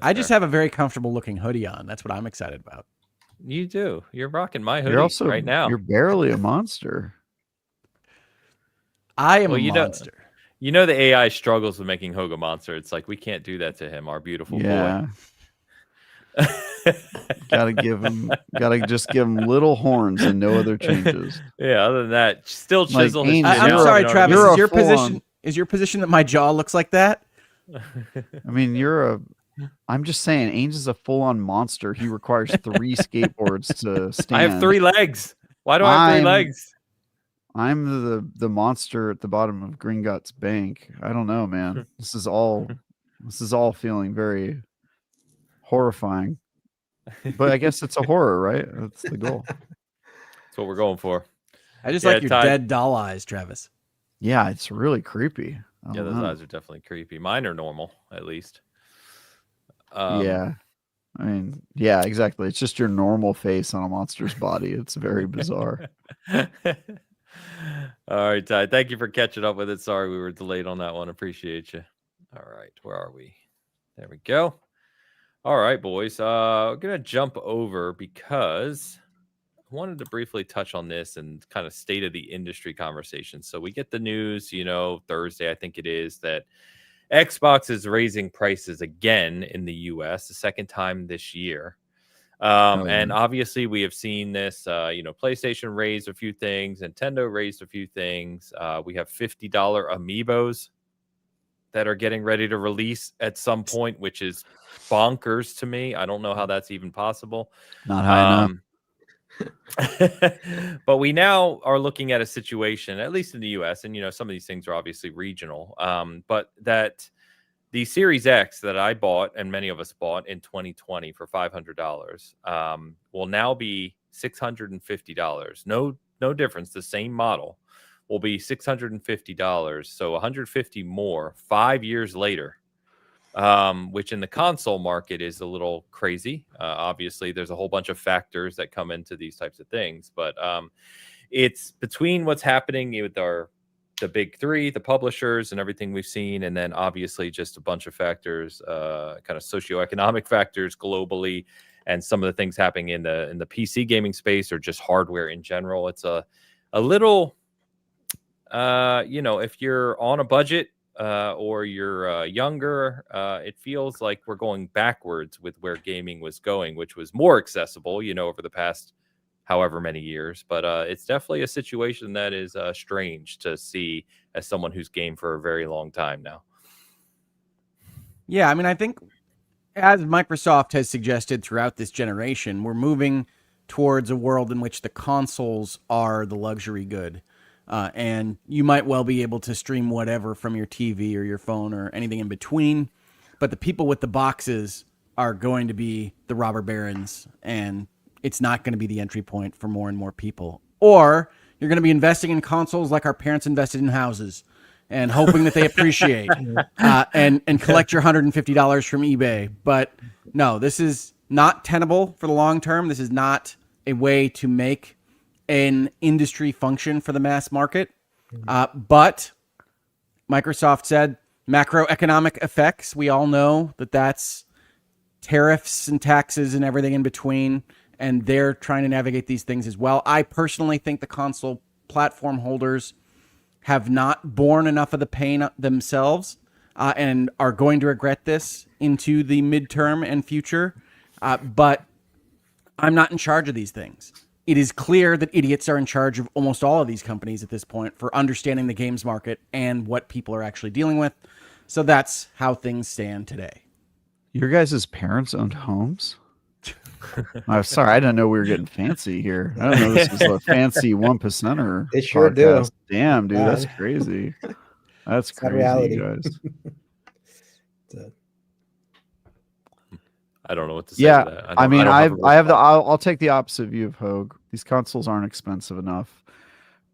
Speaker 3: I just have a very comfortable looking hoodie on. That's what I'm excited about.
Speaker 1: You do. You're rocking my hoodie
Speaker 4: You're also
Speaker 1: right now.
Speaker 4: You're barely a monster.
Speaker 3: I am a monster.
Speaker 1: You know the AI struggles with making Hoga monster. It's like we can't do that to him, our beautiful boy.
Speaker 4: Gotta just give him little horns and no other changes.
Speaker 1: Yeah, other than that, still chisel his
Speaker 3: I'm
Speaker 1: chin out,
Speaker 3: sorry,
Speaker 1: you know
Speaker 3: Travis.
Speaker 1: what I
Speaker 3: Is your position that my jaw looks like that?
Speaker 4: I mean, I'm just saying, Ainge is a full-on monster. He requires 3 skateboards to stand.
Speaker 1: I have 3 legs. Why do I have 3 legs?
Speaker 4: I'm the monster at the bottom of Gringotts Bank. I don't know, man. This is all feeling very horrifying. But I guess it's a horror, right? That's the goal.
Speaker 1: That's what we're going for.
Speaker 3: I just like your dead doll eyes, Travis.
Speaker 4: Yeah, it's really creepy.
Speaker 1: Yeah, those eyes are definitely creepy. Mine are normal, at least.
Speaker 4: Yeah. I mean, yeah, exactly. It's just your normal face on a monster's body. It's very bizarre.
Speaker 1: All right, Ty. Thank you for catching up with it. Sorry we were delayed on that one. Appreciate you. All right, where are we? There we go. All right, boys. We're gonna jump over because I wanted to briefly touch on this and kind of state of the industry conversation. So we get the news, Thursday, I think it is, that Xbox is raising prices again in the US, the second time this year. And obviously we have seen this, PlayStation raised a few things, Nintendo raised a few things. We have $50 amiibos that are getting ready to release at some point, which is bonkers to me. I don't know how that's even possible.
Speaker 4: Not high enough.
Speaker 1: But we now are looking at a situation, at least in the US, and some of these things are obviously regional, but that the Series X that I bought and many of us bought in 2020 for $500 will now be $650. No difference. The same model will be $650. So $150 more 5 years later, which in the console market is a little crazy. Obviously, there's a whole bunch of factors that come into these types of things, but it's between what's happening with the big 3, the publishers, and everything we've seen, and then obviously just a bunch of factors, kind of socioeconomic factors globally, and some of the things happening in the PC gaming space or just hardware in general. It's a little, if you're on a budget or you're younger, it feels like we're going backwards with where gaming was going, which was more accessible, over the past however many years. But it's definitely a situation that is strange to see as someone who's gamed for a very long time now.
Speaker 3: Yeah, I mean, I think as Microsoft has suggested throughout this generation, we're moving towards a world in which the consoles are the luxury good. And you might well be able to stream whatever from your TV or your phone or anything in between. But the people with the boxes are going to be the robber barons, and it's not going to be the entry point for more and more people. Or you're going to be investing in consoles like our parents invested in houses and hoping that they appreciate and collect your $150 from eBay. But no, this is not tenable for the long term. This is not a way to make an industry function for the mass market. But Microsoft said macroeconomic effects. We all know that that's tariffs and taxes and everything in between, and they're trying to navigate these things as well. I personally think the console platform holders have not borne enough of the pain themselves and are going to regret this into the midterm and future. But I'm not in charge of these things. It is clear that idiots are in charge of almost all of these companies at this point for understanding the games market and what people are actually dealing with. So that's how things stand today.
Speaker 4: Your guys' parents owned homes? I'm sorry, I didn't know we were getting fancy here. I don't know this is a fancy 1%er.
Speaker 2: They sure do.
Speaker 4: Damn, dude, that's crazy. That's crazy,
Speaker 2: reality.
Speaker 4: you guys.
Speaker 1: I don't know what to say.
Speaker 4: Yeah,
Speaker 1: to that.
Speaker 4: I'll take the opposite view of Hogue. These consoles aren't expensive enough.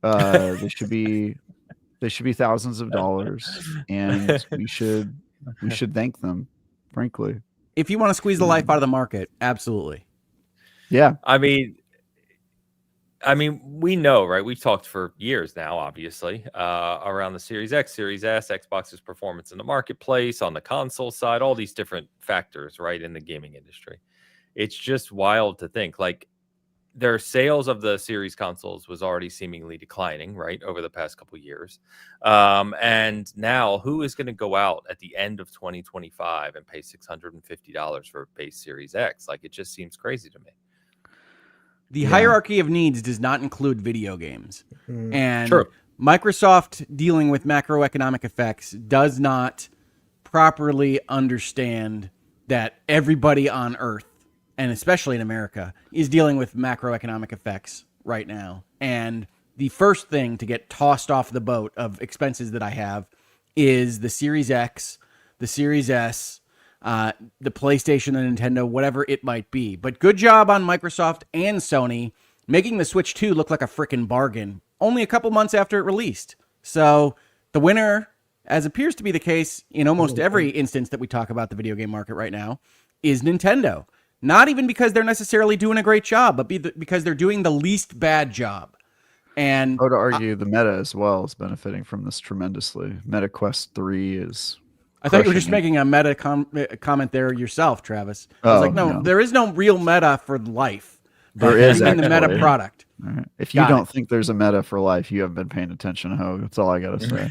Speaker 4: They should be thousands of dollars, and we should thank them, frankly.
Speaker 3: If you want to squeeze the life out of the market, absolutely.
Speaker 4: Yeah.
Speaker 1: I mean, we know, right? We've talked for years now, obviously, around the Series X, Series S, Xbox's performance in the marketplace, on the console side, all these different factors, right, in the gaming industry. It's just wild to think, like, their sales of the series consoles was already seemingly declining, right, over the past couple of years. And now who is going to go out at the end of 2025 and pay $650 for a base Series X? Like, it just seems crazy to me.
Speaker 3: The hierarchy of needs does not include video games. And
Speaker 1: True.
Speaker 3: Microsoft dealing with macroeconomic effects does not properly understand that everybody on Earth, and especially in America, is dealing with macroeconomic effects right now. And the first thing to get tossed off the boat of expenses that I have is the Series X, the Series S, the PlayStation, the Nintendo, whatever it might be. But good job on Microsoft and Sony making the Switch 2 look like a freaking bargain only a couple months after it released. So the winner, as appears to be the case in almost every instance that we talk about the video game market right now, is Nintendo. Not even because they're necessarily doing a great job, but because they're doing the least bad job. And
Speaker 4: I would argue the meta as well is benefiting from this tremendously. Meta Quest 3 is...
Speaker 3: I thought you were just making a meta comment there yourself, Travis. I was like, no, there is no real meta for life.
Speaker 4: There is
Speaker 3: in the meta product.
Speaker 4: Right. If you don't think there's a meta for life, you haven't been paying attention, Hogue. That's all I got to say.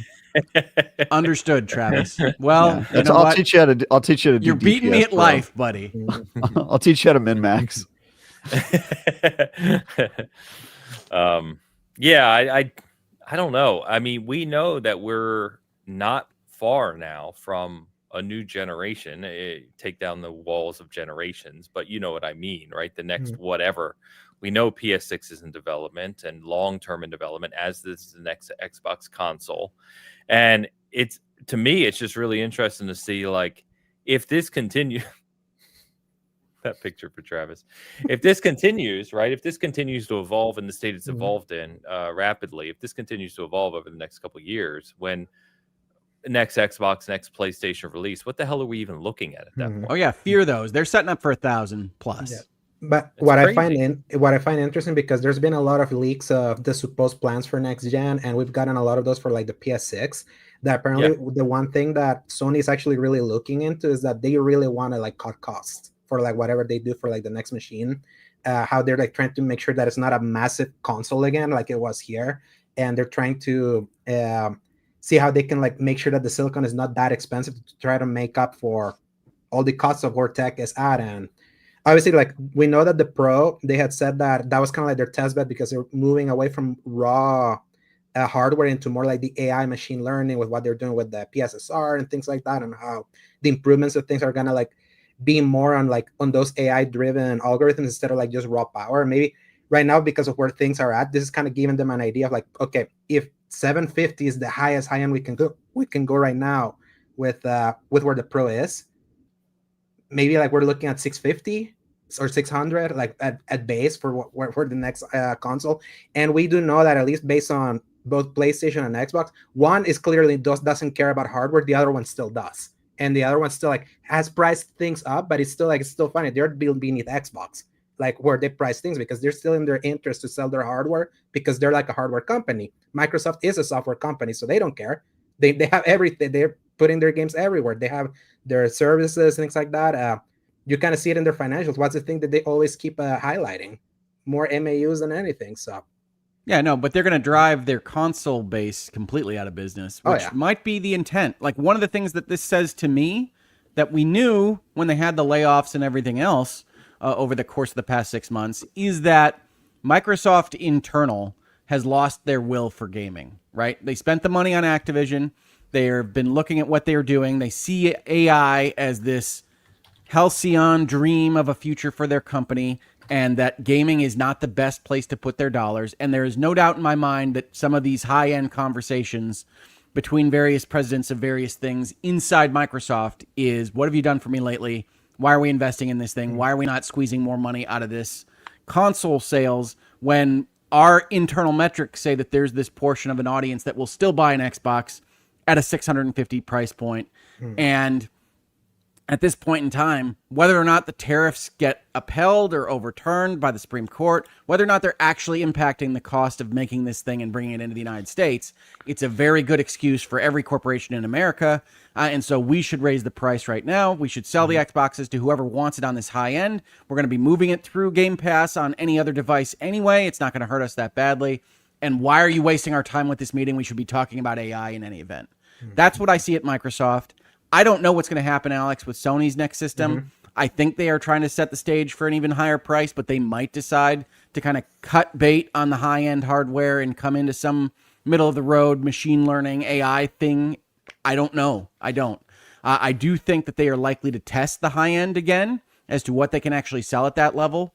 Speaker 3: Understood, Travis. Well,
Speaker 4: you know I'll teach you how to do
Speaker 3: You're beating me at life, buddy.
Speaker 4: I'll teach you how to min-max.
Speaker 1: Yeah, I don't know. I mean, we know that we're not far now from a new generation. Take down the walls of generations, but you know what I mean, right? The next whatever. We know PS6 is in development and long-term in development, as this is the next Xbox console. And to me, it's just really interesting to see, like, if this continues. That picture for Travis. If this continues, right? If this continues to evolve in the state it's evolved in rapidly, if this continues to evolve over the next couple of years, when next Xbox, next PlayStation release, what the hell are we even looking at that point?
Speaker 3: Oh yeah, fear those. They're setting up for 1,000 plus. Yeah.
Speaker 2: But what I find interesting, because there's been a lot of leaks of the supposed plans for next gen, and we've gotten a lot of those for like the PS6. That apparently the one thing that Sony is actually really looking into is that they really want to like cut costs for like whatever they do for like the next machine. How they're like trying to make sure that it's not a massive console again like it was here, and they're trying to see how they can like make sure that the silicon is not that expensive to try to make up for all the costs of where tech is at. And obviously, like, we know that the Pro, they had said that was kind of like their test bed, because they're moving away from raw hardware into more like the AI machine learning with what they're doing with the PSSR and things like that, and how the improvements of things are gonna like be more on those AI driven algorithms instead of like just raw power. Maybe right now, because of where things are at, this is kind of giving them an idea of like, okay, if 750 is the highest high end we can go right now with where the Pro is. maybe like we're looking at 650 or 600 like at base for the next console. And we do know that, at least based on both PlayStation and Xbox, one is clearly doesn't care about hardware, the other one still does, and the other one still like has priced things up, but it's still funny, they're built beneath Xbox, like where they price things, because they're still in their interest to sell their hardware, because they're like a hardware company. Microsoft is a software company, so they don't care. They have everything. They're putting their games everywhere. They have their services, things like that. You kind of see it in their financials. What's the thing that they always keep highlighting? More MAUs than anything. So
Speaker 3: yeah, no, but they're going to drive their console base completely out of business, which might be the intent. Like, one of the things that this says to me that we knew when they had the layoffs and everything else over the course of the past 6 months is that Microsoft internal has lost their will for gaming, right? They spent the money on Activision. They've been looking at what they're doing. They see AI as this halcyon dream of a future for their company, and that gaming is not the best place to put their dollars. And there is no doubt in my mind that some of these high-end conversations between various presidents of various things inside Microsoft is, what have you done for me lately? Why are we investing in this thing? Why are we not squeezing more money out of this console sales when our internal metrics say that there's this portion of an audience that will still buy an Xbox at a $650 price point? And at this point in time, whether or not the tariffs get upheld or overturned by the Supreme Court, whether or not they're actually impacting the cost of making this thing and bringing it into the United States, it's a very good excuse for every corporation in America. And so we should raise the price right now. We should sell the Xboxes to whoever wants it on this high end. We're going to be moving it through Game Pass on any other device anyway. It's not going to hurt us that badly. And why are you wasting our time with this meeting? We should be talking about AI in any event. That's what I see at Microsoft. I don't know what's going to happen, Alex, with Sony's next system. I think they are trying to set the stage for an even higher price, but they might decide to kind of cut bait on the high-end hardware and come into some middle-of-the-road machine learning AI thing. I don't know. I don't. I do think that they are likely to test the high-end again as to what they can actually sell at that level.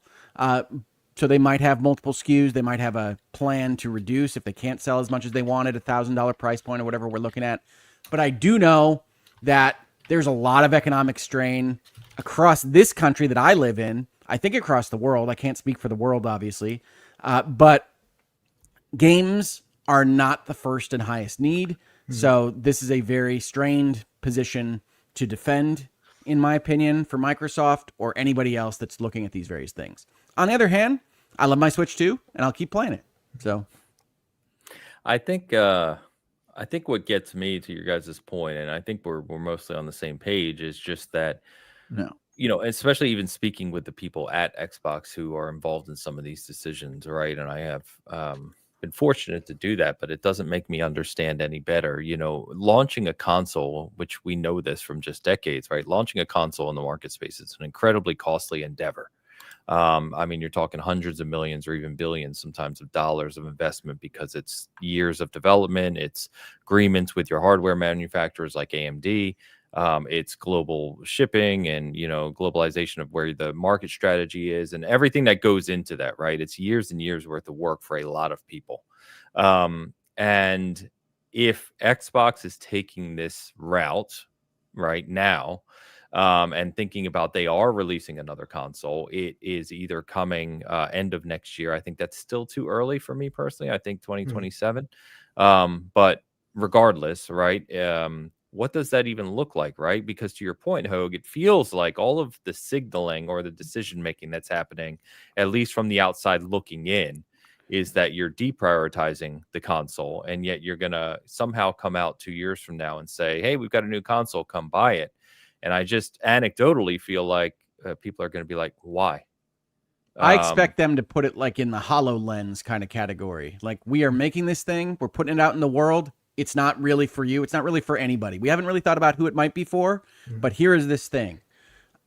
Speaker 3: So they might have multiple SKUs. They might have a plan to reduce if they can't sell as much as they wanted, $1,000 price point or whatever we're looking at. But I do know that there's a lot of economic strain across this country that I live in. I think across the world. I can't speak for the world, obviously. But games are not the first and highest need. So this is a very strained position to defend, in my opinion, for Microsoft or anybody else that's looking at these various things. On the other hand, I love my Switch too, and I'll keep playing it. So
Speaker 1: I think what gets me to your guys' point, and I think we're mostly on the same page, is just that, especially even speaking with the people at Xbox who are involved in some of these decisions, right? And I have been fortunate to do that, but it doesn't make me understand any better. Launching a console, which we know this from just decades, right? Launching a console in the market space is an incredibly costly endeavor. You're talking hundreds of millions or even billions sometimes of dollars of investment, because it's years of development, it's agreements with your hardware manufacturers like AMD, it's global shipping and, globalization of where the market strategy is and everything that goes into that, right? It's years and years worth of work for a lot of people. And if Xbox is taking this route right now, and thinking about they are releasing another console, it is either coming end of next year. I think that's still too early for me personally. I think 2027. But regardless, right? What does that even look like, right? Because to your point, Hogue, it feels like all of the signaling or the decision making that's happening, at least from the outside looking in, is that you're deprioritizing the console, and yet you're going to somehow come out 2 years from now and say, hey, we've got a new console, come buy it. And I just anecdotally feel like people are going to be like, why?
Speaker 3: I expect them to put it like in the HoloLens kind of category. Like, we are making this thing, we're putting it out in the world. It's not really for you. It's not really for anybody. We haven't really thought about who it might be for, but here is this thing.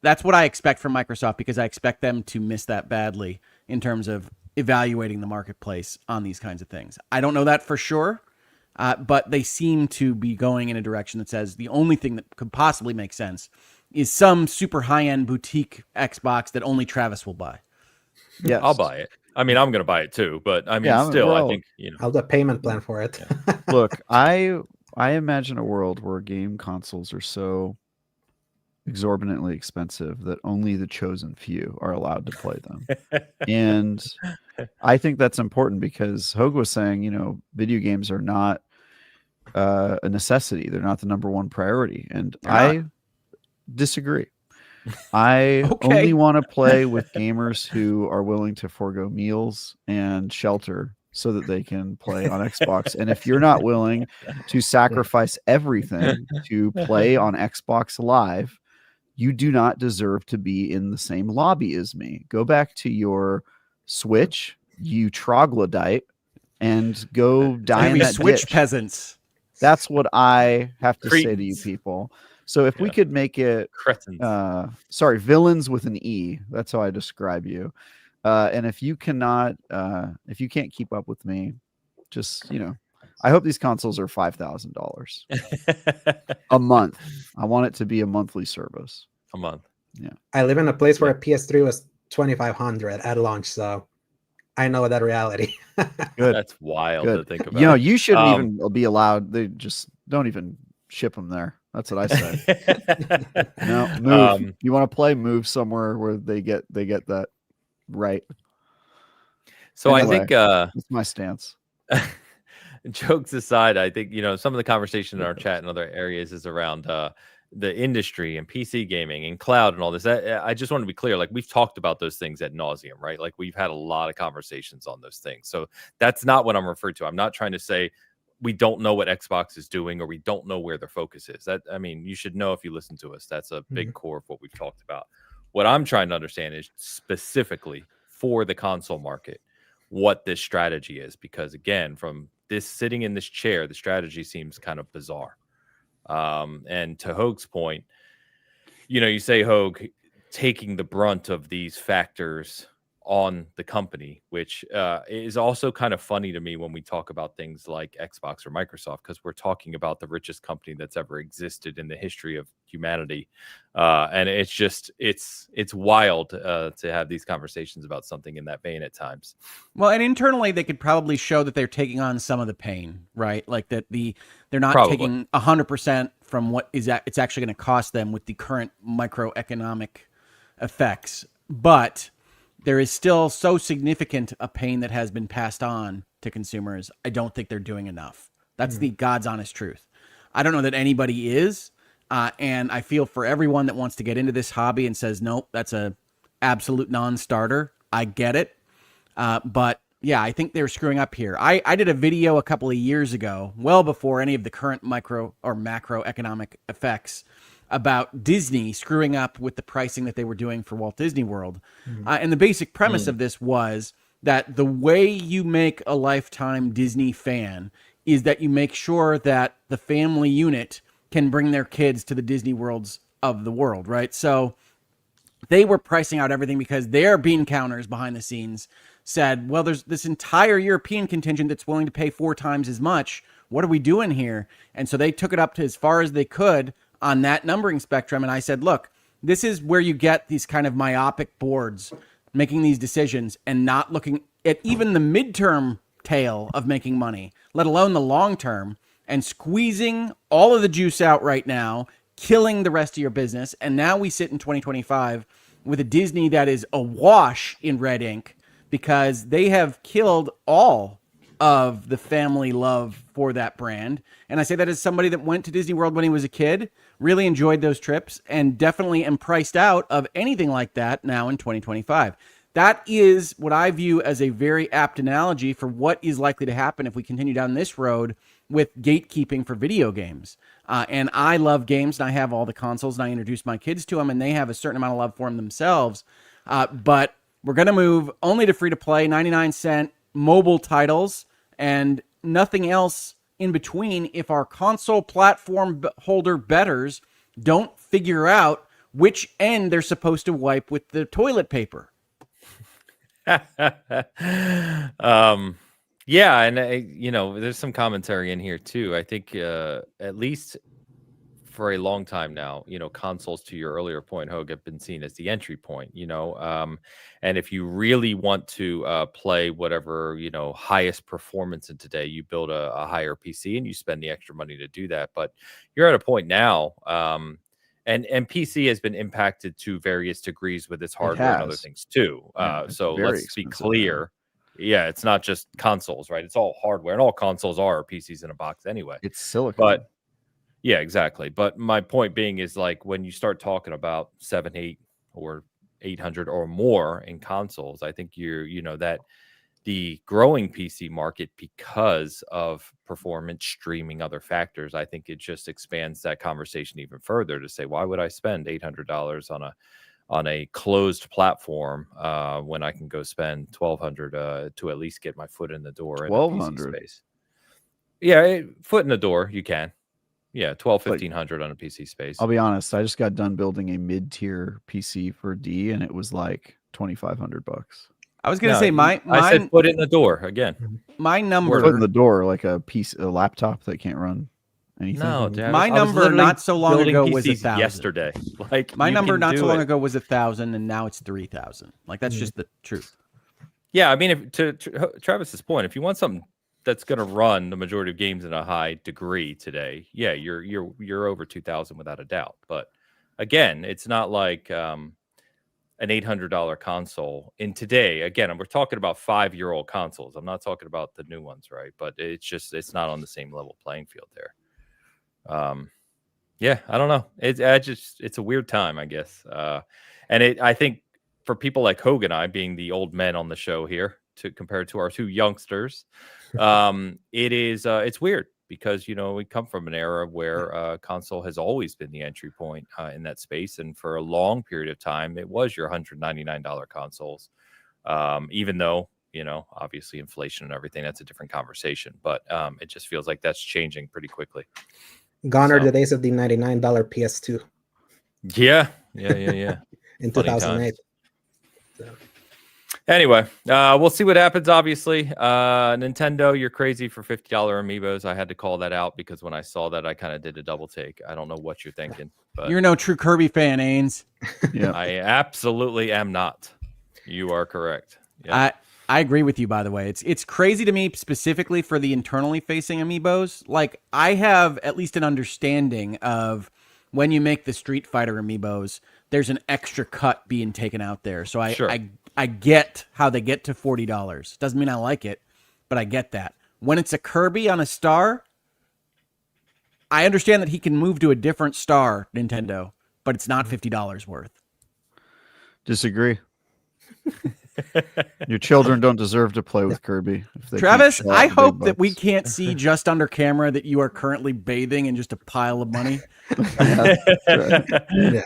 Speaker 3: That's what I expect from Microsoft, because I expect them to miss that badly in terms of evaluating the marketplace on these kinds of things. I don't know that for sure. But they seem to be going in a direction that says the only thing that could possibly make sense is some super high-end boutique Xbox that only Travis will buy.
Speaker 4: Yes.
Speaker 1: I'll buy it. I'm going to buy it too, but I think,
Speaker 2: I'll do a payment plan for it.
Speaker 4: Look, I imagine a world where game consoles are so exorbitantly expensive that only the chosen few are allowed to play them. And I think that's important because Hogue was saying, you know, video games are not a necessity. They're not the number one priority. And I disagree. I only want to play with gamers who are willing to forego meals and shelter so that they can play on Xbox. And if you're not willing to sacrifice everything to play on Xbox Live, you do not deserve to be in the same lobby as me. Go back to your Switch, you troglodyte, and go die in that
Speaker 3: Switch
Speaker 4: ditch.
Speaker 3: Peasants.
Speaker 4: That's what I have to say to you people. So if we could make it villains with an E, that's how I describe you. And if you cannot, if you can't keep up with me, just, you know, I hope these consoles are $5,000 a month. I want it to be a monthly service.
Speaker 1: A month.
Speaker 2: Yeah. I live in a place where a PS3 was $2,500 at launch, so I know that reality.
Speaker 4: Good.
Speaker 1: That's wild to think about.
Speaker 4: You know, you shouldn't even be allowed. They just don't even ship them there. That's what I say. No, move. You want to play? Move somewhere where they get that right.
Speaker 1: So
Speaker 4: anyway,
Speaker 1: I think
Speaker 4: that's my stance.
Speaker 1: Jokes aside, I think, you know, some of the conversation in our chat and other areas is around the industry and PC gaming and cloud and all this. I just want to be clear, like, we've talked about those things ad nauseum, right? Like, we've had a lot of conversations on those things. So that's not what I'm referring to. I'm not trying to say we don't know what Xbox is doing or we don't know where their focus is. That, I mean, you should know if you listen to us. That's a big core of what we've talked about. What I'm trying to understand is specifically for the console market, what this strategy is, because again, from this sitting in this chair, the strategy seems kind of bizarre. And to Hogue's point, you know, you say, Hogue, taking the brunt of these factors on the company, which is also kind of funny to me when we talk about things like Xbox or Microsoft, because we're talking about the richest company that's ever existed in the history of humanity. And it's just, it's wild to have these conversations about something in that vein at times.
Speaker 3: Well, and internally they could probably show that they're taking on some of the pain, right? Like that they're not taking 100% from what it's actually going to cost them with the current microeconomic effects. But there is still so significant a pain that has been passed on to consumers. I don't think they're doing enough. That's the God's honest truth. I don't know that anybody is. And I feel for everyone that wants to get into this hobby and says, nope, that's a absolute non-starter. I get it. But yeah, I think they're screwing up here. I did a video a couple of years ago, well before any of the current micro or macroeconomic effects, about Disney screwing up with the pricing that they were doing for Walt Disney World. And the basic premise of this was that the way you make a lifetime Disney fan is that you make sure that the family unit can bring their kids to the Disney Worlds of the world, right? So they were pricing out everything because their bean counters behind the scenes said, well, there's this entire European contingent that's willing to pay 4 times as much. What are we doing here? And so they took it up to as far as they could on that numbering spectrum. And I said, look, this is where you get these kind of myopic boards making these decisions and not looking at even the midterm tail of making money, let alone the long term, and squeezing all of the juice out right now, killing the rest of your business. And now we sit in 2025 with a Disney that is awash in red ink because they have killed all of the family love for that brand. And I say that as somebody that went to Disney World when he was a kid, really enjoyed those trips, and definitely am priced out of anything like that now in 2025. That is what I view as a very apt analogy for what is likely to happen if we continue down this road with gatekeeping for video games. And I love games, and I have all the consoles, and I introduce my kids to them, and they have a certain amount of love for them themselves. But we're going to move only to free-to-play, 99-cent mobile titles, and nothing else in between if our console platform holder betters don't figure out which end they're supposed to wipe with the toilet paper.
Speaker 1: Yeah, and you know, there's some commentary in here too. I think at least for a long time now, you know, consoles, to your earlier point, Hogue, have been seen as the entry point, you know, and if you really want to play whatever, you know, highest performance in today, you build a higher PC and you spend the extra money to do that. But you're at a point now, and PC has been impacted to various degrees with its hardware and other things too. So let's be clear. Yeah, it's not just consoles, right? It's all hardware, and all consoles are PCs in a box anyway.
Speaker 4: It's silicon.
Speaker 1: But yeah, exactly. But my point being is, like, when you start talking about 7, 8, or 800 or more in consoles, I think that the growing PC market, because of performance, streaming, other factors, I think it just expands that conversation even further to say, why would I spend $800 on a closed platform when I can go spend $1,200 to at least get my foot in the door in a PC space? Yeah, foot in the door, you can. Yeah, $1,200-$1,500 on a PC space.
Speaker 4: I'll be honest, I just got done building a mid-tier PC for D, and it was like $2,500.
Speaker 3: I was gonna say
Speaker 1: I said foot in the door again.
Speaker 3: My number,
Speaker 4: foot in the door, like a laptop that can't run anything.
Speaker 1: No,
Speaker 3: my number not so long ago was 1,000.
Speaker 1: Yesterday. Like,
Speaker 3: my number not so long ago was 1,000, and now it's 3,000. Like, that's just the truth.
Speaker 1: Yeah, I mean, to Travis's point, if you want something that's going to run the majority of games in a high degree today, yeah, you're over 2,000 without a doubt. But again, it's not like an $800 console in today. Again, we're talking about 5-year-old consoles. I'm not talking about the new ones, right? But it's not on the same level playing field there. Yeah, I don't know. It's a weird time, I guess. And I think for people like Hogue and I, being the old men on the show here, to compare to our two youngsters, it's weird because we come from an era where console has always been the entry point in that space, and for a long period of time it was your $199 consoles, even though obviously inflation and everything, that's a different conversation, but it just feels like that's changing pretty quickly.
Speaker 2: Gone are the days of the $99 PS2.
Speaker 1: Yeah
Speaker 2: In 2008. So.
Speaker 1: Anyway, we'll see what happens. Obviously, Nintendo, you're crazy for $50 amiibos. I had to call that out because when I saw that, I kind of did a double take. I don't know what you're thinking, but
Speaker 3: you're no true Kirby fan, Ains.
Speaker 4: Yeah,
Speaker 1: I absolutely am not. You are correct. Yeah.
Speaker 3: I agree with you, by the way. It's crazy to me, specifically for the internally facing amiibos. Like, I have at least an understanding of when you make the Street Fighter amiibos, there's an extra cut being taken out there. So I get how they get to $40. Doesn't mean I like it, but I get that. When it's a Kirby on a star, I understand that he can move to a different star, Nintendo, but it's not $50 worth.
Speaker 4: Disagree. Your children don't deserve to play with Kirby.
Speaker 3: Travis, I hope that we can't see just under camera that you are currently bathing in just a pile of money.
Speaker 4: Yeah, that's right.
Speaker 2: Yeah.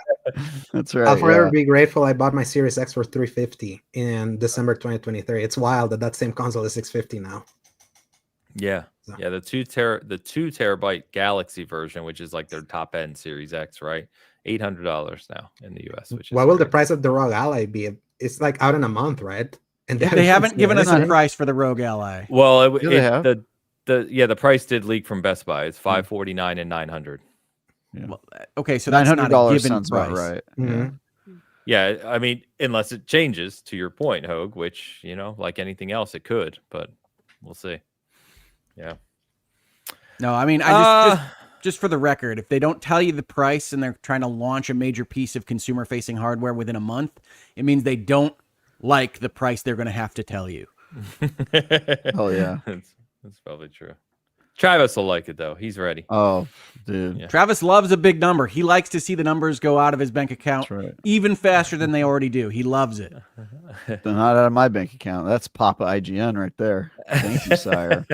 Speaker 4: That's right.
Speaker 2: I'll forever be grateful I bought my Series X for $350 in December 2023. It's wild that same console is $650 now.
Speaker 1: Yeah. So. Yeah, the 2 terabyte Galaxy version, which is like their top end Series X, right? $800 now in the US. Which is
Speaker 2: what will the price of the Rogue Ally be? It's like out in a month, right? And
Speaker 3: they haven't given us a price for the Rogue Ally.
Speaker 1: Well, the price did leak from Best Buy. It's $549 and $900.
Speaker 3: Yeah. Well, okay, so that's not a given
Speaker 4: sounds
Speaker 3: price,
Speaker 4: about right?
Speaker 2: Mm-hmm.
Speaker 1: Yeah, I mean, unless it changes, to your point, Hogue, which like anything else, it could, but we'll see. Yeah.
Speaker 3: No, I mean, I just for the record, if they don't tell you the price and they're trying to launch a major piece of consumer-facing hardware within a month, it means they don't like the price they're going to have to tell you.
Speaker 4: Oh yeah,
Speaker 1: that's probably true. Travis will like it though. He's ready.
Speaker 4: Oh, dude.
Speaker 1: Yeah.
Speaker 3: Travis loves a big number. He likes to see the numbers go out of his bank account even faster than they already do. He loves it.
Speaker 4: They're not out of my bank account. That's Papa IGN right there. Thank you, sire.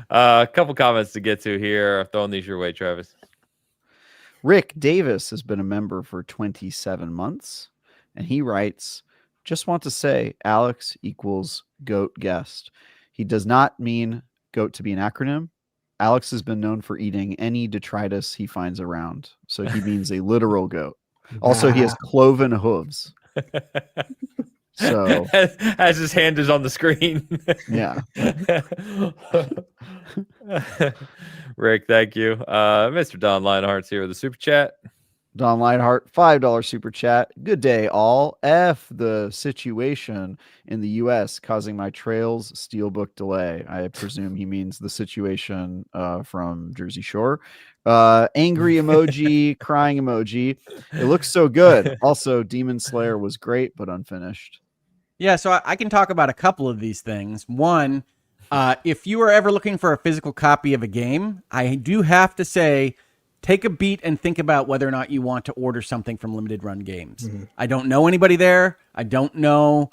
Speaker 1: A couple comments to get to here. Throwing these your way, Travis.
Speaker 4: Rick Davis has been a member for 27 months, and he writes, just want to say Alex equals GOAT guest. He does not mean GOAT to be an acronym. Alex has been known for eating any detritus he finds around, so he means a literal goat. Also, he has cloven hooves. So
Speaker 1: as his hand is on the screen.
Speaker 4: Yeah.
Speaker 1: Rick, thank you. Mr. Don Lionheart's here with the super chat.
Speaker 4: Don Lionheart, $5 super chat. Good day, all. F the situation in the U.S. causing my Trails Steelbook delay. I presume he means the situation from Jersey Shore. Angry emoji, crying emoji. It looks so good. Also, Demon Slayer was great, but unfinished.
Speaker 3: Yeah, so I can talk about a couple of these things. One, if you are ever looking for a physical copy of a game, I do have to say, take a beat and think about whether or not you want to order something from Limited Run Games. Mm-hmm. I don't know anybody there. I don't know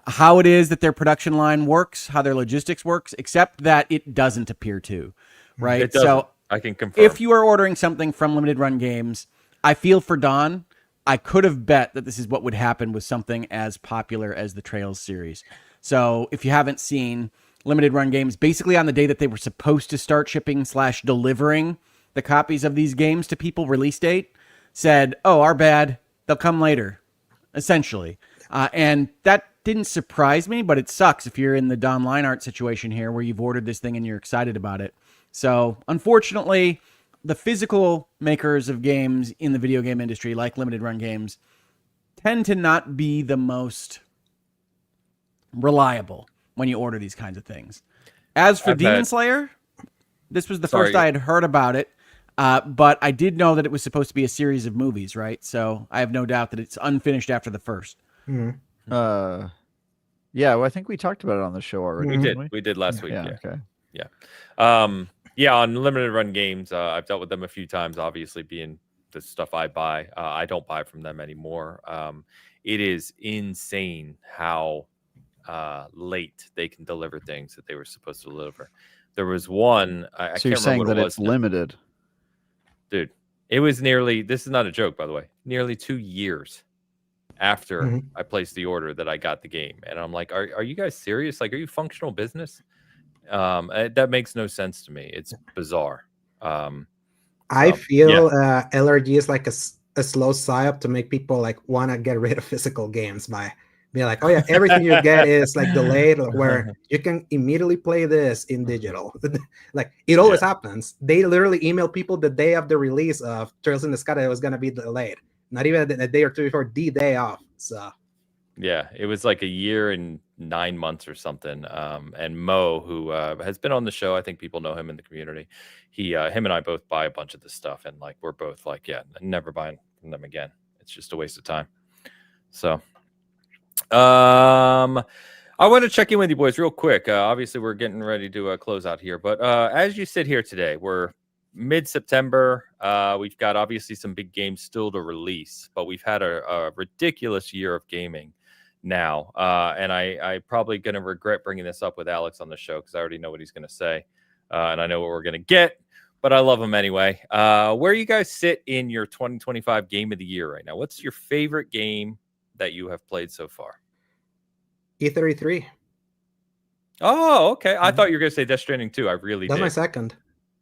Speaker 3: how it is that their production line works, how their logistics works, except that it doesn't appear to, right?
Speaker 1: It doesn't. So I can confirm.
Speaker 3: If you are ordering something from Limited Run Games, I feel for Don. I could have bet that this is what would happen with something as popular as the Trails series. So if you haven't seen, Limited Run Games, basically on the day that they were supposed to start shipping / delivering the copies of these games to people, release date, said, oh, our bad, they'll come later, essentially. And that didn't surprise me, but it sucks if you're in the Don Leinart situation here where you've ordered this thing and you're excited about it. So unfortunately, the physical makers of games in the video game industry, like Limited Run Games, tend to not be the most reliable when you order these kinds of things. As for Demon Slayer, this was the first I had heard about it, but I did know that it was supposed to be a series of movies, right? So I have no doubt that it's unfinished after the first.
Speaker 4: Mm-hmm. Yeah, well, I think we talked about it on the show already.
Speaker 1: We did last week.
Speaker 4: Yeah. Okay.
Speaker 1: Yeah. Yeah, on Limited Run Games, I've dealt with them a few times, obviously being the stuff I buy. I don't buy from them anymore. It is insane how late they can deliver things that they were supposed to deliver. There was one, I can't remember what it was. So you're saying that it's
Speaker 4: limited?
Speaker 1: Dude, it was nearly, this is not a joke, by the way, nearly 2 years after I placed the order that I got the game. And I'm like, are you guys serious? Like, are you functional business? That makes no sense to me. It's bizarre.
Speaker 2: I feel LRG is like a slow psyop to make people like want to get rid of physical games by being like, oh yeah, everything you get is like delayed, where you can immediately play this in digital. Like it always happens. They literally email people the day of the release of Trails in the Sky that it was going to be delayed. Not even a day or two before the day off. So
Speaker 1: yeah, it was like a year and 9 months or something. And Mo, who has been on the show, I think people know him in the community. Him and I both buy a bunch of this stuff, and like we're both like, yeah, never buying from them again. It's just a waste of time. So, I want to check in with you boys real quick. Obviously, we're getting ready to close out here, but as you sit here today, we're mid-September. We've got obviously some big games still to release, but we've had a ridiculous year of gaming now, and I probably going to regret bringing this up with Alex on the show because I already know what he's going to say, and I know what we're going to get, but I love him anyway. Where you guys sit in your 2025 game of the year right now? What's your favorite game that you have played so far?
Speaker 2: E33.
Speaker 1: Oh, okay. I thought you were going to say Death Stranding 2. I really
Speaker 2: That's
Speaker 1: did.
Speaker 2: my second.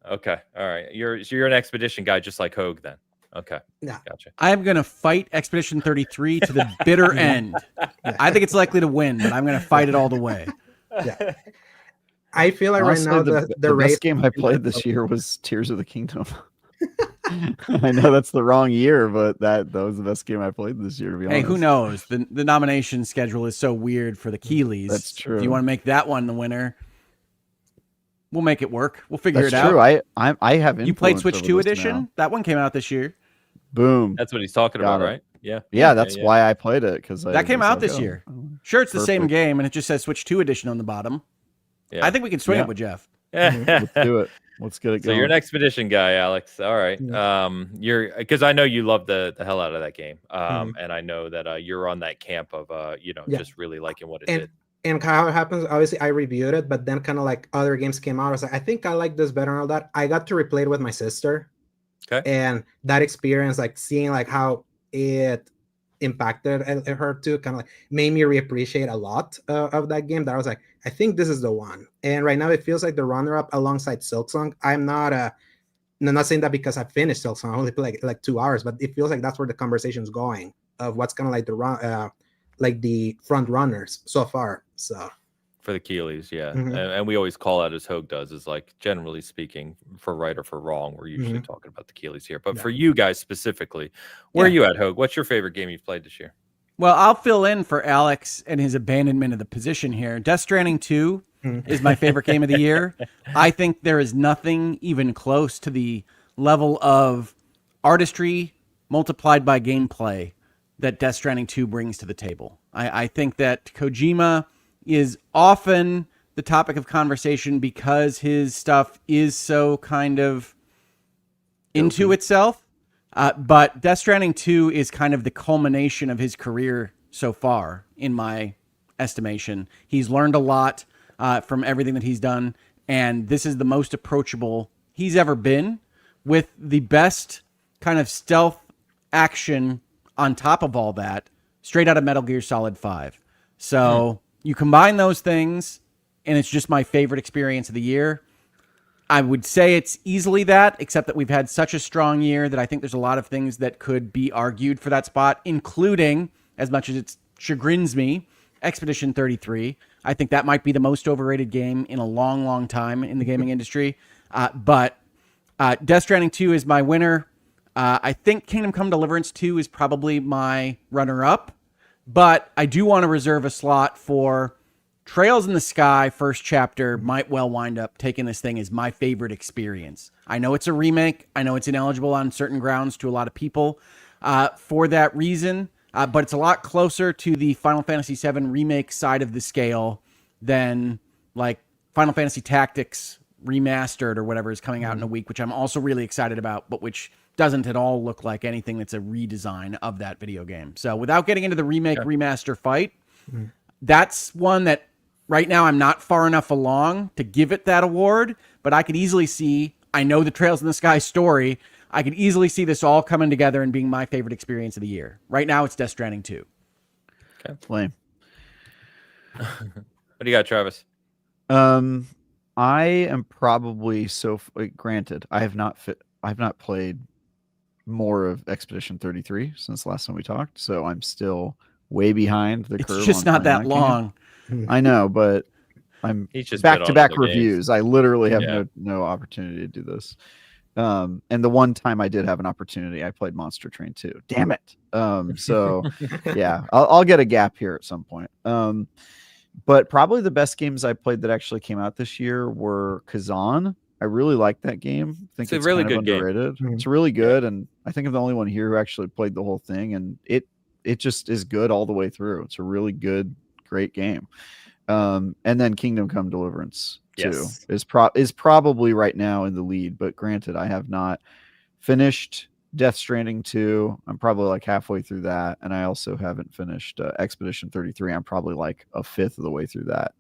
Speaker 1: Okay. All right. You're an Expedition guy just like Hogue then. Okay.
Speaker 2: Yeah.
Speaker 1: Gotcha.
Speaker 3: I'm going to fight Expedition 33 to the bitter end. I think it's likely to win, but I'm going to fight it all the way.
Speaker 2: Yeah. I feel like
Speaker 4: honestly,
Speaker 2: right now the
Speaker 4: best game I played this year was Tears of the Kingdom. I know that's the wrong year, but that was the best game I played this year, to be honest.
Speaker 3: Hey, who knows? The nomination schedule is so weird for the Keeleys.
Speaker 4: That's true.
Speaker 3: If you want to make that one the winner, we'll make it work. We'll figure it
Speaker 4: out.
Speaker 3: That's
Speaker 4: true. I have.
Speaker 3: You played Switch 2 edition? Now. That one came out this year.
Speaker 4: Boom.
Speaker 1: That's what he's talking about, right? Yeah.
Speaker 4: Yeah, that's why I played it, because
Speaker 3: that came out this year. Sure, it's the same game, and it just says Switch 2 edition on the bottom. Yeah. I think we can swing it with Jeff.
Speaker 4: Let's do it. Let's get it going.
Speaker 1: So you're an Expedition guy, Alex. All right. You're because I know you love the hell out of that game. And I know that you're on that camp of just really liking what it did.
Speaker 2: And how it happens, obviously I reviewed it, but then kind of like other games came out. I was like, I think I like this better and all that. I got to replay it with my sister.
Speaker 1: Okay.
Speaker 2: And that experience, like seeing like how it impacted her too, kind of like made me reappreciate a lot of that game. That I was like, I think this is the one. And right now it feels like the runner-up alongside Silksong. I'm not saying that because I finished Silksong. I only played like 2 hours, but it feels like that's where the conversation's going of what's kind of like the front runners so far. So
Speaker 1: for the Keeleys, yeah. And we always call out, as Hogue does, is like, generally speaking, for right or for wrong, we're usually talking about the Keeleys here. But for you guys specifically, where are you at, Hogue? What's your favorite game you've played this year?
Speaker 3: Well, I'll fill in for Alex and his abandonment of the position here. Death Stranding 2 is my favorite game of the year. I think there is nothing even close to the level of artistry multiplied by gameplay that Death Stranding 2 brings to the table. I think that Kojima is often the topic of conversation because his stuff is so kind of into itself. But Death Stranding 2 is kind of the culmination of his career so far, in my estimation. He's learned a lot from everything that he's done, and this is the most approachable he's ever been, with the best kind of stealth action on top of all that, straight out of Metal Gear Solid 5. So you combine those things, and it's just my favorite experience of the year. I would say it's easily that, except that we've had such a strong year that I think there's a lot of things that could be argued for that spot, including, as much as it chagrins me, Expedition 33. I think that might be the most overrated game in a long, long time in the gaming industry. But Death Stranding 2 is my winner. I think Kingdom Come Deliverance 2 is probably my runner-up. But I do want to reserve a slot for Trails in the Sky first chapter. Might well wind up taking this thing as my favorite experience. I know it's a remake. I know it's ineligible on certain grounds to a lot of people for that reason. But it's a lot closer to the Final Fantasy VII remake side of the scale than like Final Fantasy Tactics Remastered or whatever is coming out in a week, which I'm also really excited about, but which doesn't at all look like anything that's a redesign of that video game. So without getting into the remake remaster fight, that's one that right now I'm not far enough along to give it that award, but I could easily see, I know the Trails in the Sky story, I could easily see this all coming together and being my favorite experience of the year. Right now it's Death Stranding 2.
Speaker 4: Okay. Lame.
Speaker 1: What do you got, Travis?
Speaker 4: I am probably granted, I have not played more of Expedition 33 since the last time we talked, so I'm still way behind the curve.
Speaker 3: It's just not that long.
Speaker 4: I know, but I'm back-to-back reviews. I literally have no opportunity to do this. And the one time I did have an opportunity, I played Monster Train 2. Damn it. So yeah, I'll get a gap here at some point. But probably the best games I played that actually came out this year were Kazan. I really like that game. I think it's
Speaker 1: a really
Speaker 4: kind of
Speaker 1: good
Speaker 4: underrated.
Speaker 1: game.
Speaker 4: It's really good, and I think I'm the only one here who actually played the whole thing, and it just is good all the way through. It's a really good, great game. And then Kingdom Come Deliverance 2 is probably right now in the lead, but granted, I have not finished Death Stranding 2. I'm probably like halfway through that, and I also haven't finished Expedition 33. I'm probably like a fifth of the way through that.